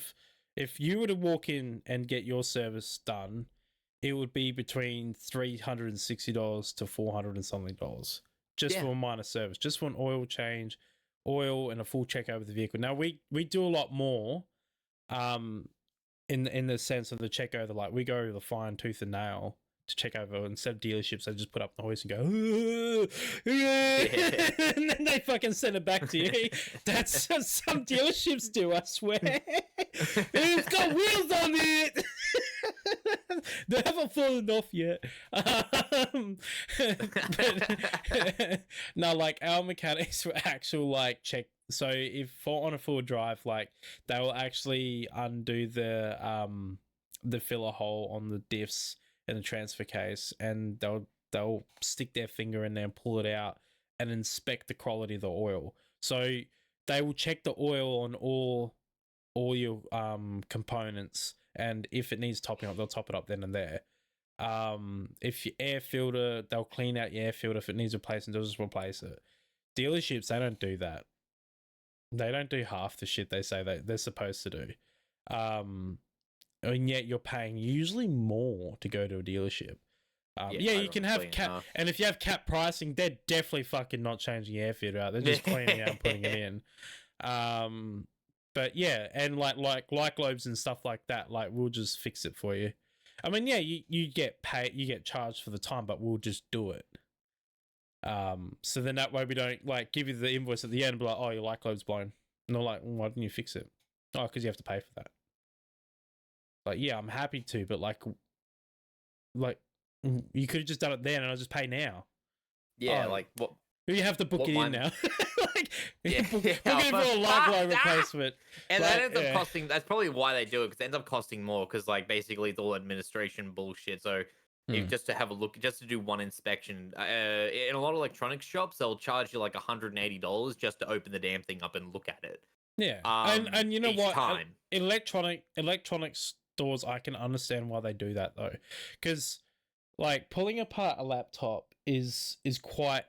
if you were to walk in and get your service done, it would be between $360 to $400 and something just for a minor service, just for an oil change, oil and a full check over the vehicle. Now we do a lot more, in the sense of the check over, like we go the fine tooth and nail to check over. Instead of dealerships, they just put up the hoist and go, and then they fucking send it back to you. That's what some dealerships do, I swear. It's got wheels on it. They haven't fallen off yet. No, like our mechanics were actual like check. So if on a full drive, like they will actually undo the filler hole on the diffs in the transfer case, and they'll stick their finger in there and pull it out and inspect the quality of the oil. So they will check the oil on all your components, and if it needs topping up, they'll top it up then and there. If your air filter, they'll clean out your air filter. If it needs replacing, they'll just replace it. Dealerships, they don't do that. They don't do half the shit they say they're supposed to do. And yet you're paying usually more to go to a dealership. You can have cap, and if you have cap pricing, they're definitely fucking not changing your air filter out. They're just cleaning it out and putting it in. But yeah, and like light globes and stuff like that, like we'll just fix it for you. I mean, yeah, you get paid, you get charged for the time, but we'll just do it. So then that way we don't like give you the invoice at the end and be like, oh, your light globe's blown. And they're like, well, why didn't you fix it? Oh, because you have to pay for that. Like, yeah, I'm happy to, but like you could have just done it then and I'll just pay now. Yeah, Oh, like what? you have to book it in now. Like, book it Yeah, in for a light globe replacement. And Like, that ends up yeah. costing. That's probably why they do it, because it ends up costing more. Because like basically it's all administration bullshit. So if just to have a look, just to do one inspection, in a lot of electronics shops, they'll charge you like $180 just to open the damn thing up and look at it. Yeah, and you know each what? Time. Electronics stores, I can understand why they do that though, because like pulling apart a laptop is quite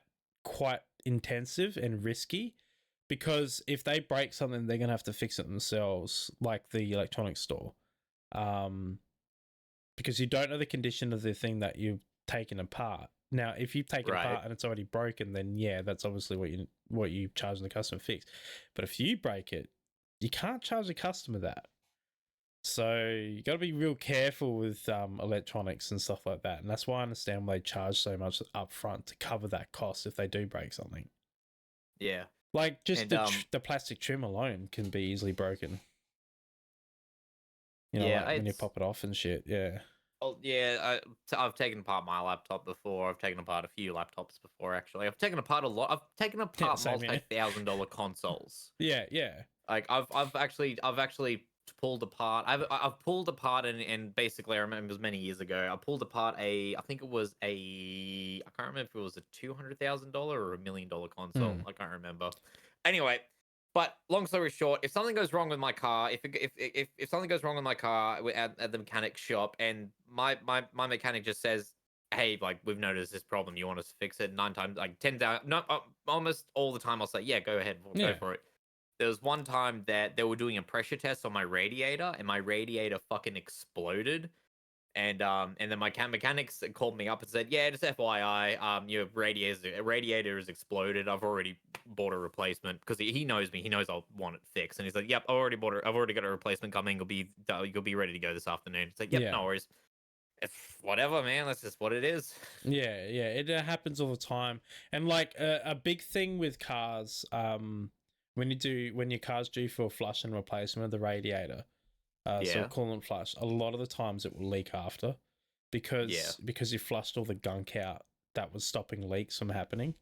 intensive and risky, because if they break something, they're gonna have to fix it themselves, like the electronics store, because you don't know the condition of the thing that you've taken apart. Now, if you've taken it apart and it's already broken, then yeah, that's obviously what you charge the customer to fix. But if you break it, you can't charge the customer that. So you got to be real careful with electronics and stuff like that, and that's why I understand why they charge so much up front to cover that cost if they do break something. Yeah, like just the plastic trim alone can be easily broken. You know, like when you pop it off and shit. Yeah. Oh yeah, I've taken apart my laptop before. I've taken apart a few laptops before. Actually, I've taken apart a lot. I've taken apart multi-$1,000 consoles. Yeah. Like I've actually pulled apart. I've pulled apart and basically I remember it was many years ago. I pulled apart I think it was I can't remember if it was a $200,000 or a $1 million console. I can't remember. Anyway, but long story short, if something goes wrong with my car, if something goes wrong with my car at the mechanic shop, and my mechanic just says, hey, like, we've noticed this problem, you want us to fix it? 9 times, like 10 times, no, almost all the time I'll say, yeah, go ahead, go for it. There was one time that they were doing a pressure test on my radiator, and my radiator fucking exploded. And then my mechanics called me up and said, yeah, just FYI, your radiator is exploded. I've already bought a replacement, because he knows me. He knows I'll want it fixed. And he's like, yep, I've already got a replacement coming. You'll be ready to go this afternoon. It's like, yep, no worries. Whatever, man. That's just what it is. Yeah. It happens all the time. And like a big thing with cars, when your car's due for a flush and replacement of the radiator, so coolant flush, a lot of the times it will leak after, because you flushed all the gunk out that was stopping leaks from happening.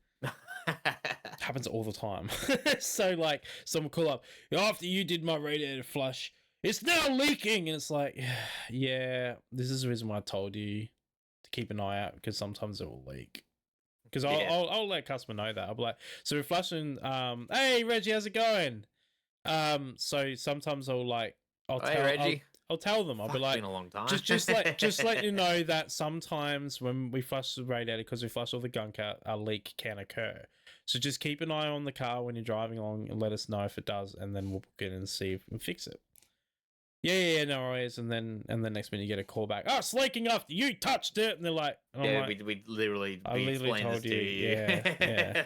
Happens all the time. So like someone call up, after you did my radiator flush, it's now leaking, and it's like, yeah, this is the reason why I told you to keep an eye out, because sometimes it will leak. Because I'll let customer know that. I'll be like, so we're flushing, hey Reggie, how's it going? So sometimes I'll tell them. I'll be like, been a long time. just let you know that sometimes when we flush the radiator, because we flush all the gunk out, a leak can occur. So just keep an eye on the car when you're driving along and let us know if it does, and then we'll book it and see if we can fix it. Yeah, no worries. And then next minute you get a call back. Oh, it's leaking after you touched it, and they're like, we literally told you. Yeah.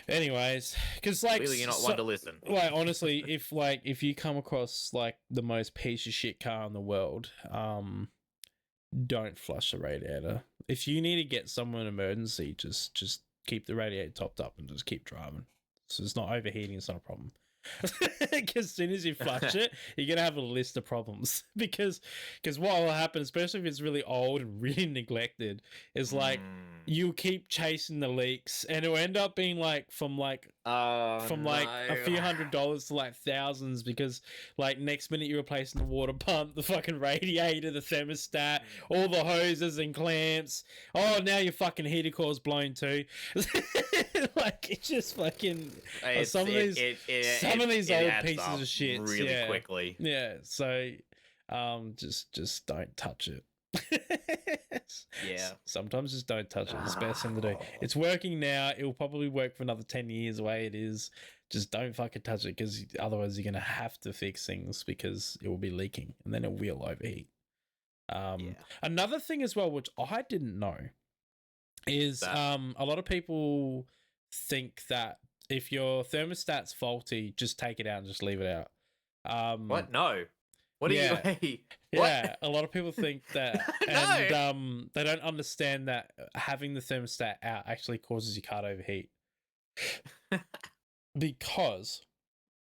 Anyways, because like, clearly you're not one to listen. Like, honestly, if you come across like the most piece of shit car in the world, don't flush the radiator. If you need to get someone in emergency, just keep the radiator topped up and just keep driving. So it's not overheating. It's not a problem. Because as soon as you flush it, you're gonna have a list of problems. because what will happen, especially if it's really old and really neglected, is like you keep chasing the leaks, and it'll end up being like from a few $100s to like thousands, because like next minute you're replacing the water pump, the fucking radiator, the thermostat, all the hoses and clamps. Oh, now your fucking heater core's blown too. Like, it's just fucking some of these old pieces of shit really quickly. Yeah, so just don't touch it. Yeah. Sometimes just don't touch it. It's the best thing to do. It's working now. It will probably work for another 10 years the way it is. Just don't fucking touch it, because otherwise you're going to have to fix things, because it will be leaking and then it will overheat. Another thing as well, which I didn't know, is a lot of people think that if your thermostat's faulty, just take it out and just leave it out. What? No. What do Yeah. you? Hey, what? Yeah, a lot of people think that, No. and they don't understand that having the thermostat out actually causes your car to overheat. Because,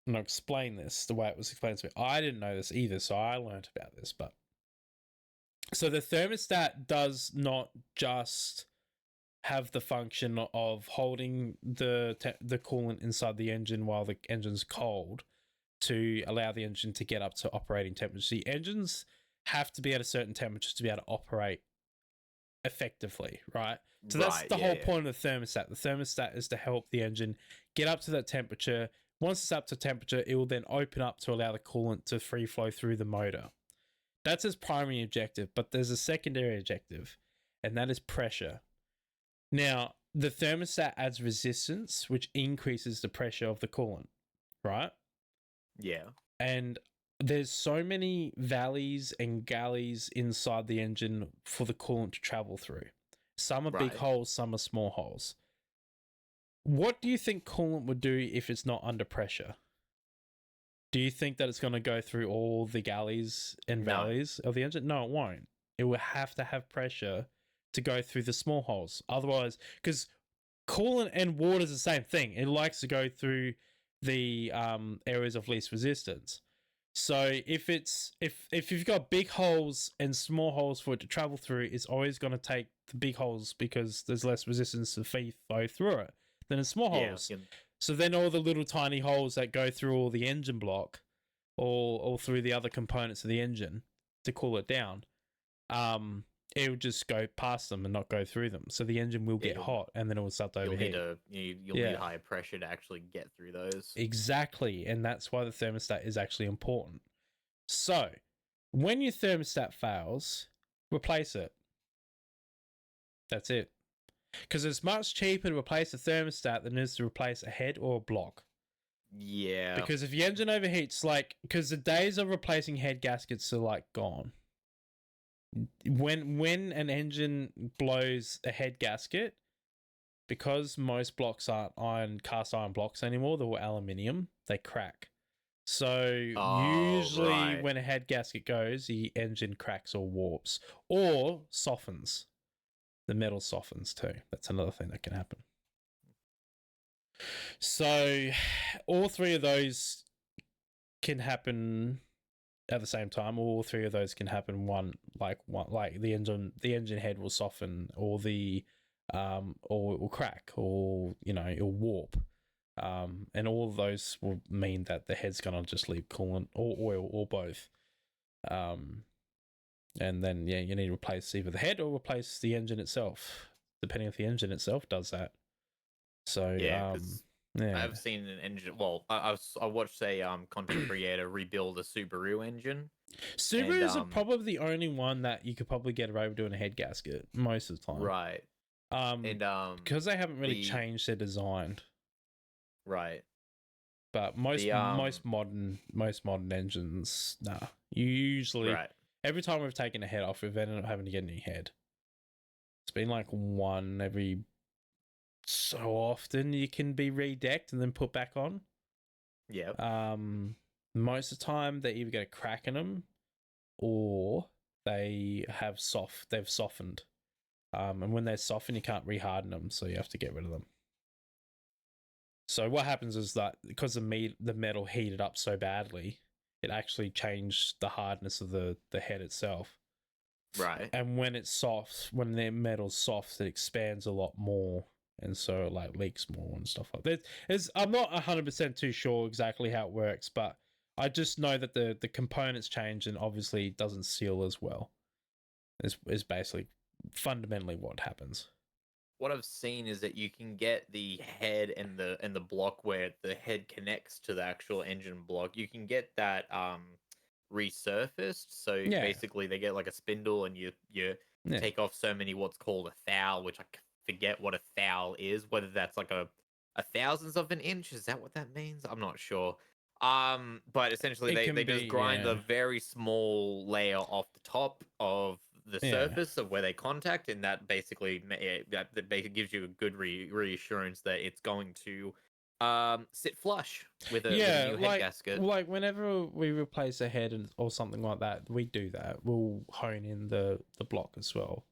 and I'll explain this the way it was explained to me. I didn't know this either, so I learned about this. But so the thermostat does not just have the function of holding the coolant inside the engine while the engine's cold to allow the engine to get up to operating temperature. The engines have to be at a certain temperature to be able to operate effectively, right? So that's the whole point of the thermostat. The thermostat is to help the engine get up to that temperature. Once it's up to temperature, it will then open up to allow the coolant to free flow through the motor. That's its primary objective, but there's a secondary objective, and that is pressure. Now, the thermostat adds resistance, which increases the pressure of the coolant, right? Yeah. And there's so many valleys and gullies inside the engine for the coolant to travel through. Some are big holes, some are small holes. What do you think coolant would do if it's not under pressure? Do you think that it's going to go through all the gullies and valleys of the engine? No, it won't. It will have to have pressure to go through the small holes. Otherwise, because coolant and water is the same thing. It likes to go through the areas of least resistance. So if you've got big holes and small holes for it to travel through, it's always going to take the big holes because there's less resistance to flow through it than in small holes. So then all the little tiny holes that go through all the engine block or through the other components of the engine to cool it down, it will just go past them and not go through them. So the engine will get hot and then it will start to overheat. You'll need higher pressure to actually get through those. Exactly. And that's why the thermostat is actually important. So when your thermostat fails, replace it. That's it. Because it's much cheaper to replace a thermostat than it is to replace a head or a block. Yeah. Because if your engine overheats, because the days of replacing head gaskets are gone. When an engine blows a head gasket, because most blocks aren't cast iron blocks anymore, they're all aluminium, they crack. So usually when a head gasket goes, the engine cracks or warps or softens. The metal softens too. That's another thing that can happen. So all three of those can happen at the same time. All three of those can happen like the engine head will soften, or or it will crack, or it'll warp. And all of those will mean that the head's gonna just leave coolant or oil or both. And then you need to replace either the head or replace the engine itself, depending if the engine itself does that. So I've seen an engine. Well, I watched a content creator rebuild a Subaru engine. Subarus are probably the only one that you could probably get away with doing a head gasket most of the time, right? Because they haven't really changed their design, right? But most modern engines, usually every time we've taken a head off, we've ended up having to get a new head. It's been like one every so often you can be redecked and then put back on. Yeah. Most of the time they either get a crack in them or they've softened. And when they're softened, you can't reharden them, so you have to get rid of them. So what happens is that because the metal heated up so badly, it actually changed the hardness of the head itself. Right. And when it's soft, when the metal's soft, it expands a lot more, and so it leaks more and stuff like that. I'm not 100% too sure exactly how it works, but I just know that the components change and obviously it doesn't seal as well. Is basically fundamentally what happens. What I've seen is that you can get the head and the block where the head connects to the actual engine block. You can get that resurfaced. So basically, they get like a spindle, and you take off so many what's called a thou, which I forget what a thou is. Whether that's like a thousandth of an inch, is that what that means? I'm not sure. But essentially, they just grind a very small layer off the top of the surface of where they contact, and that basically gives you a good reassurance that it's going to Sit flush with a new head like gasket. like whenever we replace a head or something like that, we do that. We'll hone in the block as well,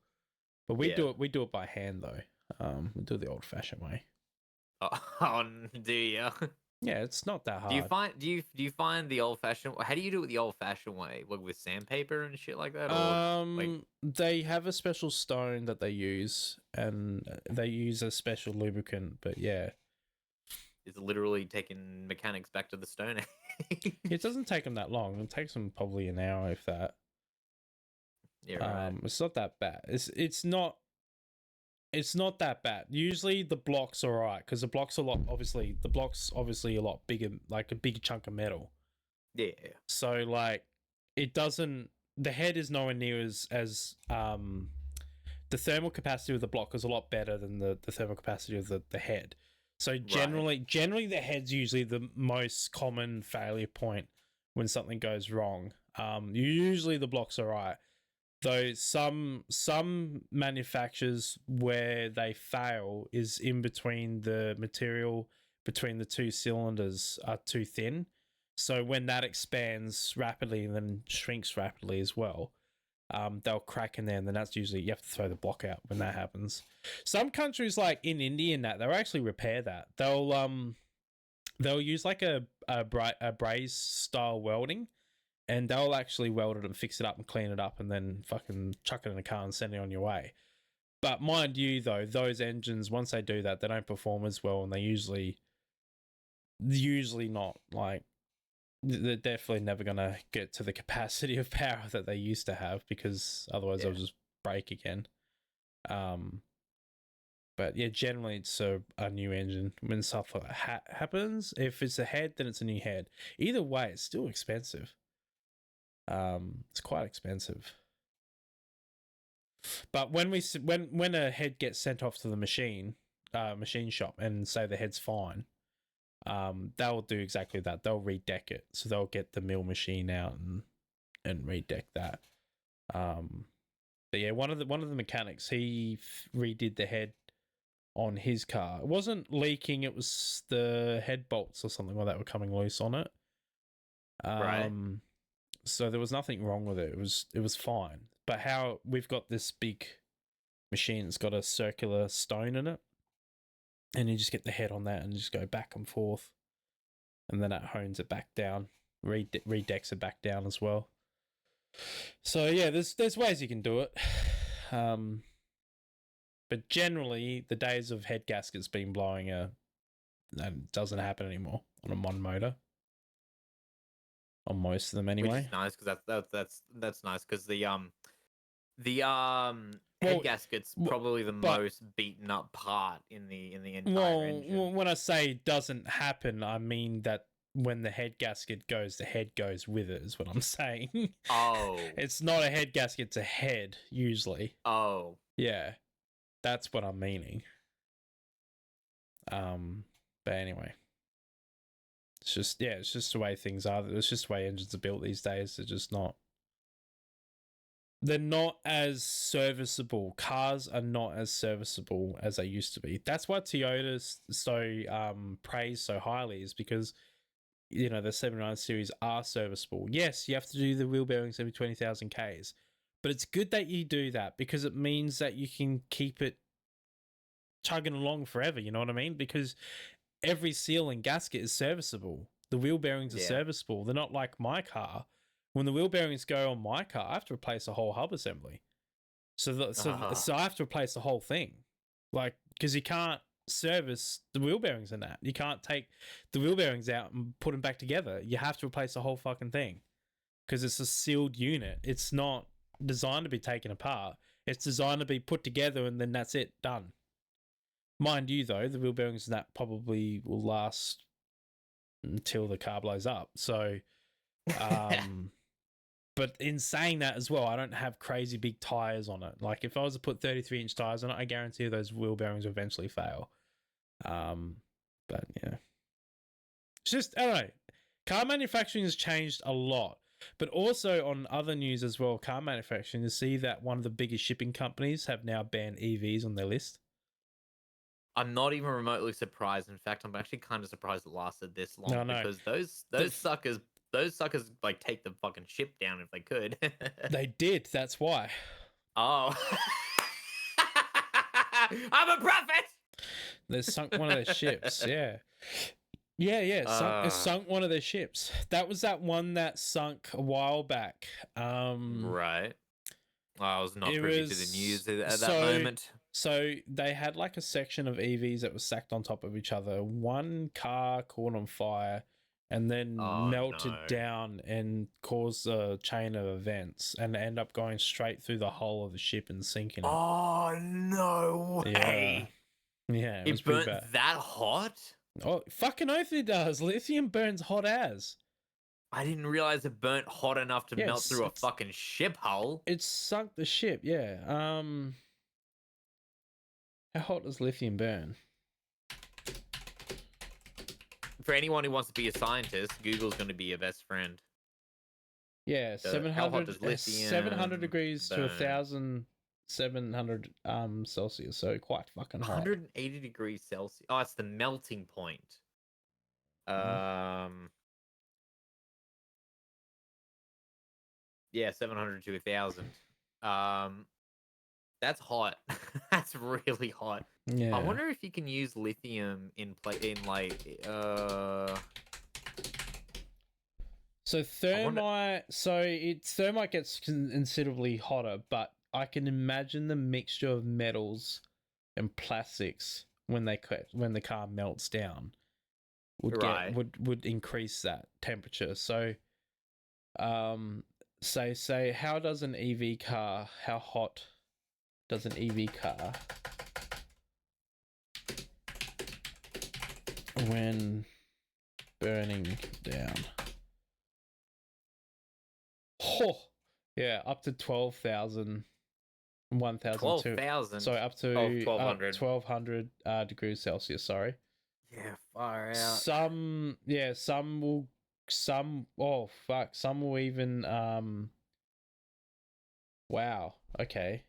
but we do it by hand though. We do it the old fashioned way. Oh, do you? Yeah, it's not that hard. Do you find the old fashioned? How do you do it the old fashioned way? Like with sandpaper and shit like that, or like they have a special stone that they use, and they use a special lubricant. But yeah, it's literally taking mechanics back to the Stone Age. it doesn't take them that long. It takes them probably an hour, if that. Yeah, right. It's not that bad. It's not that bad. Usually the block's all right because the block's obviously a lot bigger, like a big chunk of metal. Yeah. So like it doesn't. The head is nowhere near as the thermal capacity of the block is a lot better than the thermal capacity of the head. So generally the head's usually the most common failure point when something goes wrong. Usually the block's all right. Though some manufacturers where they fail is in between the material between the two cylinders are too thin. So when that expands rapidly and then shrinks rapidly as well, they'll crack in there, and then that's usually you have to throw the block out when that happens. Some countries like in India and that they'll actually repair that. They'll use like a braze style welding. And they'll actually weld it and fix it up and clean it up and then fucking chuck it in a car and send it on your way. But mind you, though, those engines, once they do that, they don't perform as well, and they usually not, like, they're definitely never going to get to the capacity of power that they used to have because otherwise they'll just break again. But yeah, generally it's a new engine. When stuff like that happens, if it's a head, then it's a new head. Either way, it's still expensive. It's quite expensive. But when a head gets sent off to the machine shop and say the head's fine, they'll do exactly that. They'll redeck it. So they'll get the mill machine out and redeck that. But yeah, one of the mechanics, he redid the head on his car. It wasn't leaking, it was the head bolts or something like that were coming loose on it. Right. So there was nothing wrong with it. It was fine. But how we've got this big machine that's got a circular stone in it, and you just get the head on that and just go back and forth, and then it hones it back down, redecks it back down as well. So yeah, there's ways you can do it. But generally, the days of head gaskets being blowing that doesn't happen anymore on a modern motor. On most of them, anyway. Which is nice because that's nice because the head gasket's probably the most beaten up part in the entire engine. When I say doesn't happen, I mean that when the head gasket goes, the head goes with it. Is what I'm saying. Oh, it's not a head gasket; it's a head usually. Oh, yeah, that's what I'm meaning. But anyway. It's just the way things are. It's just the way engines are built these days. They're not as serviceable. Cars are not as serviceable as they used to be. That's why Toyota's so praised so highly, is because the 79 series are serviceable. Yes, you have to do the wheel bearings every 20,000 Ks, but it's good that you do that because it means that you can keep it chugging along forever. You know what I mean? Because every seal and gasket is serviceable. The wheel bearings are serviceable. They're not like my car. When the wheel bearings go on my car, I have to replace the whole hub assembly. So I have to replace the whole thing, like because you can't service the wheel bearings in that. You can't take the wheel bearings out and put them back together. You have to replace the whole fucking thing because it's a sealed unit. It's not designed to be taken apart. It's designed to be put together and then that's it, done. Mind you, though, the wheel bearings in that probably will last until the car blows up. So, but in saying that as well, I don't have crazy big tires on it. Like if I was to put 33-inch tires on it, I guarantee those wheel bearings will eventually fail. But yeah, it's just, I don't know. Car manufacturing has changed a lot. But also on other news as well, car manufacturing, you see that one of the biggest shipping companies have now banned EVs on their list. I'm not even remotely surprised. In fact, I'm actually kind of surprised it lasted this long No, no. because those suckers like take the fucking ship down if they could. They did. That's why. Oh, I'm a prophet. They sunk one of their ships. Yeah. Yeah. It sunk one of their ships. That was that one that sunk a while back. Right. I was not It privy to was- the news at so- that moment. So they had like a section of EVs that was stacked on top of each other. One car caught on fire and then melted no. down and caused a chain of events and end up going straight through the hull of the ship and sinking it. Oh no way! Yeah, it was It pretty burnt bad. that hot? Oh, fucking oath it does. Lithium burns hot as. I didn't realize it burnt hot enough to Yeah, melt through a it's- fucking ship hull. It sunk the ship, yeah. How hot does lithium burn? For anyone who wants to be a scientist, Google's going to be your best friend. Yeah, how hot does lithium 700 degrees to burn? 1,700 Celsius, so quite fucking hot. 180 degrees Celsius. Oh, it's the melting point. Yeah, 700 to 1,000. That's hot. That's really hot. Yeah. I wonder if you can use lithium in So thermite, thermite gets considerably hotter, but I can imagine the mixture of metals and plastics when the car melts down would increase that temperature. So, say how does an EV car? How hot does an EV car when burning down? Oh, yeah, up to 12,000, 1,000. 12,000. So up to 1,200. 1,200 degrees Celsius. Sorry. Yeah, far out. Some will even wow, okay.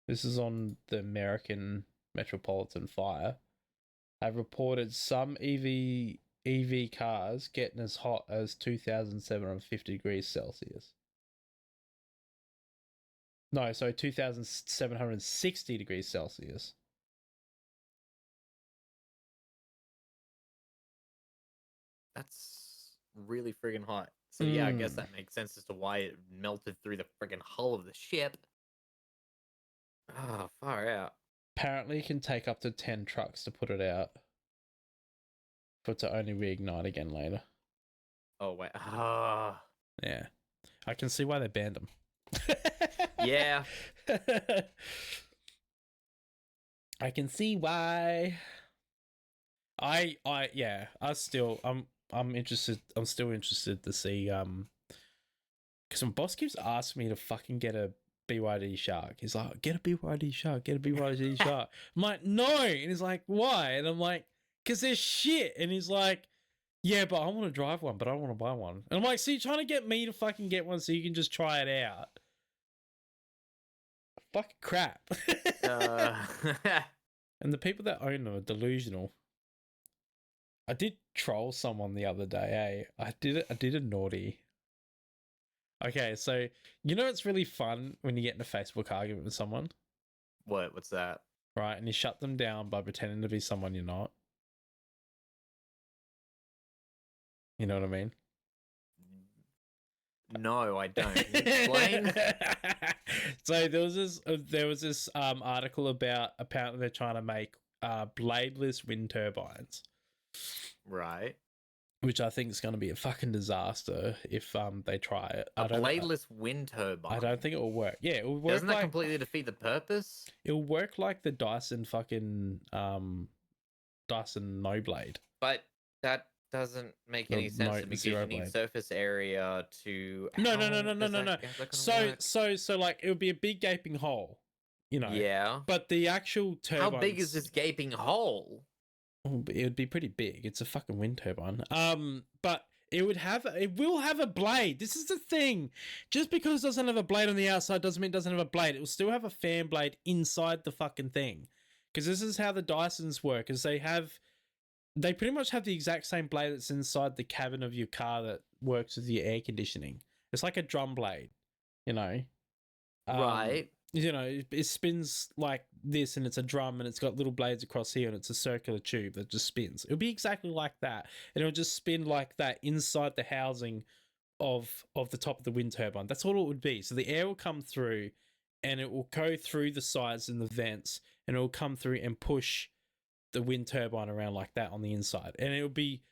This is on the American Metropolitan Fire. Have reported some EV cars getting as hot as 2,750 degrees Celsius. No, so 2,760 degrees Celsius. That's really friggin' hot. So yeah, I guess that makes sense as to why it melted through the friggin' hull of the ship. Oh, far out. Apparently, it can take up to 10 trucks to put it out. For it to only reignite again later. Oh, wait. Ah. Yeah. I can see why they banned them. Yeah. I can see why. I'm still interested to see because my boss keeps asking me to fucking get a BYD Shark. He's like, get a BYD Shark, get a BYD Shark. I'm like, no, and he's like, why? And I'm like, because they're shit. And he's like, yeah, but I want to drive one, but I want to buy one. And I'm like, so you're trying to get me to fucking get one so you can just try it out? Fucking crap. And the people that own them are delusional. I did troll someone the other day, eh? I did a naughty. Okay, so you know it's really fun when you get in a Facebook argument with someone? What's that? Right, and you shut them down by pretending to be someone you're not. You know what I mean? No, I don't. Can you explain? So there was this article about apparently they're trying to make bladeless wind turbines. Right. Which I think is going to be a fucking disaster if they try it. A bladeless wind turbine. I don't think it will work. Yeah, it will work. Doesn't that completely defeat the purpose? It'll work like the Dyson fucking Dyson No Blade. But that doesn't make any sense because you need surface area to. No. So like it would be a big gaping hole, you know. Yeah. But the actual turbine. How big is this gaping hole? It would be pretty big. It's a fucking wind turbine. But it will have a blade. This is the thing. Just because it doesn't have a blade on the outside doesn't mean it doesn't have a blade. It will still have a fan blade inside the fucking thing. because this is how the Dysons work. Is they pretty much have the exact same blade that's inside the cabin of your car that works with your air conditioning. It's like a drum blade, you know. Right. You know, it spins like this, and it's a drum, and it's got little blades across here, and it's a circular tube that just spins. It'll be exactly like that, and it'll just spin like that inside the housing of the top of the wind turbine. That's all it would be. So the air will come through, and it will go through the sides and the vents, and it will come through and push the wind turbine around like that on the inside, and it'll be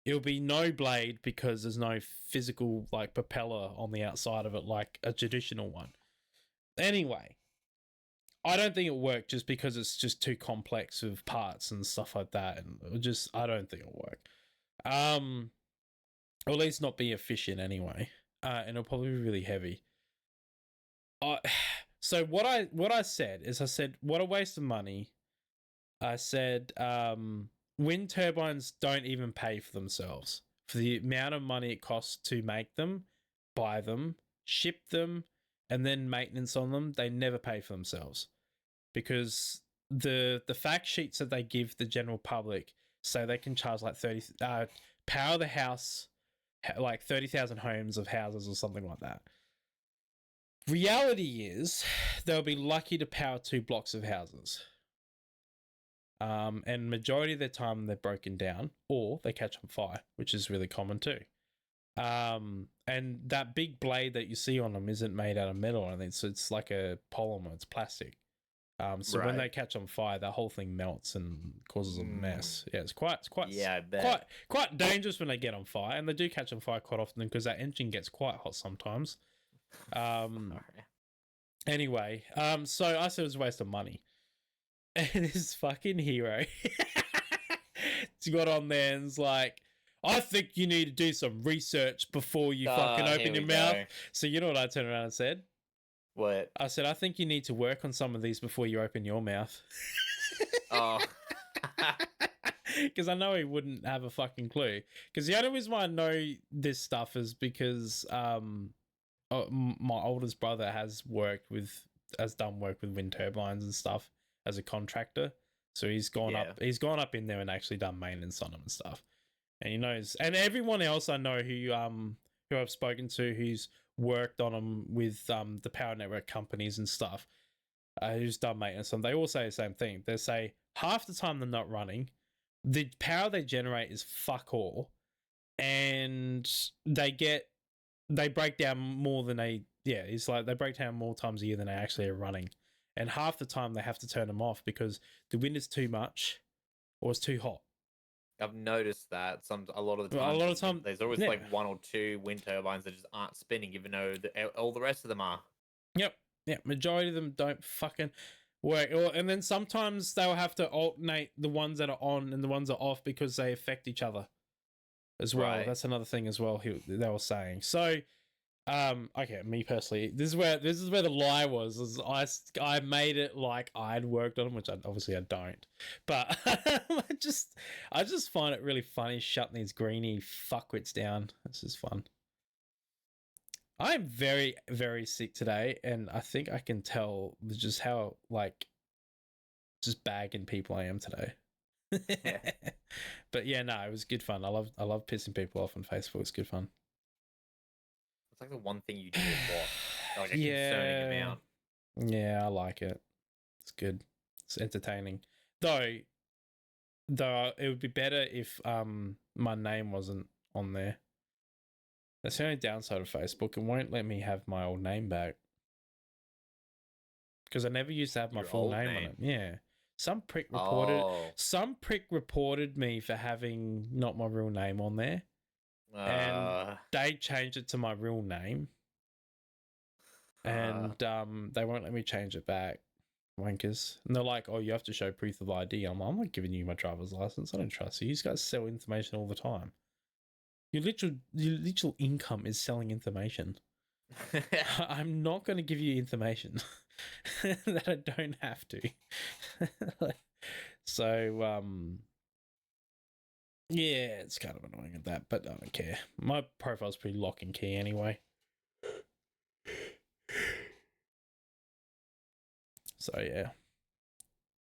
no blade because there's no physical like propeller on the outside of it like a traditional one. Anyway, I don't think it'll work just because it's just too complex with parts and stuff like that, and I don't think it'll work. Or at least not be efficient anyway. And it'll probably be really heavy. So what I said is, I said, what a waste of money. I said, wind turbines don't even pay for themselves. For the amount of money it costs to make them, buy them, ship them, and then maintenance on them, they never pay for themselves. Because the fact sheets that they give the general public say they can charge like power the house, like 30,000 homes of houses or something like that. Reality is they'll be lucky to power 2 blocks of houses. And majority of the time they're broken down or they catch on fire, which is really common too. And that big blade that you see on them isn't made out of metal or anything, so it's like a polymer, it's plastic. So when they catch on fire, the whole thing melts and causes a mess. Yeah, it's quite dangerous when they get on fire, and they do catch on fire quite often because that engine gets quite hot sometimes. Anyway, so I said it was a waste of money. And this fucking hero it's got on there and it's like, I think you need to do some research before you fucking open your mouth. So you know what I turned around and said? What? I said, I think you need to work on some of these before you open your mouth. Oh. Because I know he wouldn't have a fucking clue. Because the only reason why I know this stuff is because my oldest brother has done work with wind turbines and stuff as a contractor. So he's gone up in there and actually done maintenance on them and stuff. And he knows. And everyone else I know who I've spoken to who's worked on them with the power network companies and stuff, who's done maintenance on them, they all say the same thing. They say half the time they're not running, the power they generate is fuck all, and they break down more than it's like they break down more times a year than they actually are running. And half the time they have to turn them off because the wind is too much or it's too hot. I've noticed that a lot of the time there's always like 1 or 2 wind turbines that just aren't spinning, even though all the rest of them are. Yep. Yeah. Majority of them don't fucking work. And then sometimes they'll have to alternate the ones that are on and the ones that are off because they affect each other as well. Right. That's another thing as well they were saying. So, okay, me personally, this is where the lie was I made it like I'd worked on them, which obviously I don't, but I just find it really funny shutting these greeny fuckwits down. It's just fun. I'm very, very sick today, and I think I can tell just how just bagging people I am today. But yeah, no, it was good fun. I love pissing people off on Facebook. It's good fun. It's like the one thing you do watch, like a concerning amount. Yeah, I like it. It's good. It's entertaining. Though it would be better if my name wasn't on there. That's the only downside of Facebook. It won't let me have my old name back. Because I never used to have my full name on it. Yeah. Some prick reported me for having not my real name on there. And they changed it to my real name. And they won't let me change it back. Wankers. And they're like, oh, you have to show proof of ID. I'm not giving you my driver's license. I don't trust you. You guys sell information all the time. Your literal income is selling information. I'm not going to give you information that I don't have to. So, yeah, it's kind of annoying at that, but I don't care. My profile's pretty lock and key anyway. So, yeah.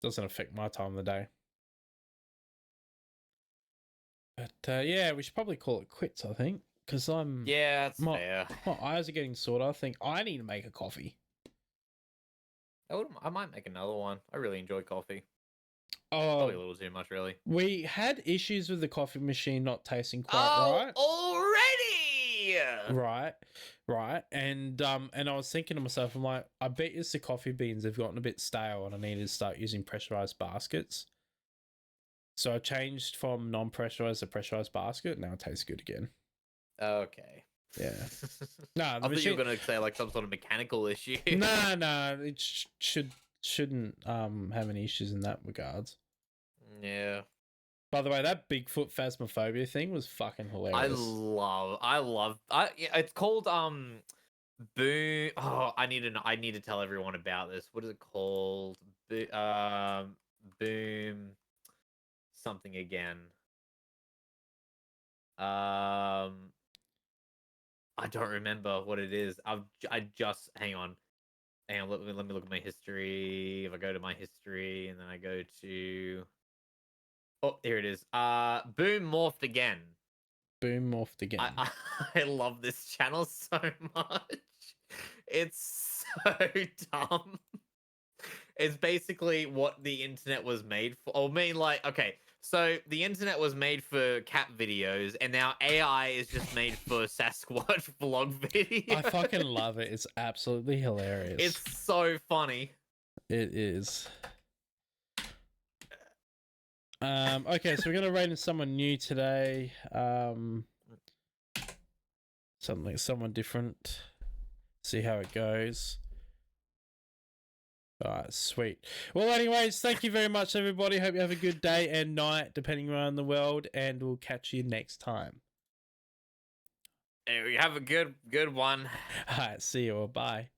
doesn't affect my time of the day. But yeah, we should probably call it quits, I think, because Yeah, that's fair. my eyes are getting sore. I think I need to make a coffee. I might make another one. I really enjoy coffee. Probably a little too much, really. We had issues with the coffee machine not tasting quite right. Already! Right. And I was thinking to myself, I'm like, I bet it's the coffee beans have gotten a bit stale and I need to start using pressurized baskets. So I changed from non-pressurized to pressurized basket. Now it tastes good again. Okay. Yeah. No, I thought you were gonna say like some sort of mechanical issue. No, it shouldn't have any issues in that regards. Yeah. By the way, that Bigfoot phasmophobia thing was fucking hilarious. I love. It's called Boom. Oh, I need to tell everyone about this. What is it called? Boom. Something again. I don't remember what it is. I just hang on. Let me look at my history. If I go to my history and then I go to, oh, here it is. Boom morphed again. Boom morphed again. I love this channel so much. It's so dumb. It's basically what the internet was made for. I mean, like, okay, so the internet was made for cat videos, and now AI is just made for Sasquatch vlog videos. I fucking love it. It's absolutely hilarious. It's so funny. It is. Okay, so we're gonna rate in someone new today. Someone different. See how it goes. All right, sweet. Well, anyways, thank you very much, everybody. Hope you have a good day and night, depending around the world, and we'll catch you next time. Hey, have a good one. All right, see you. Bye.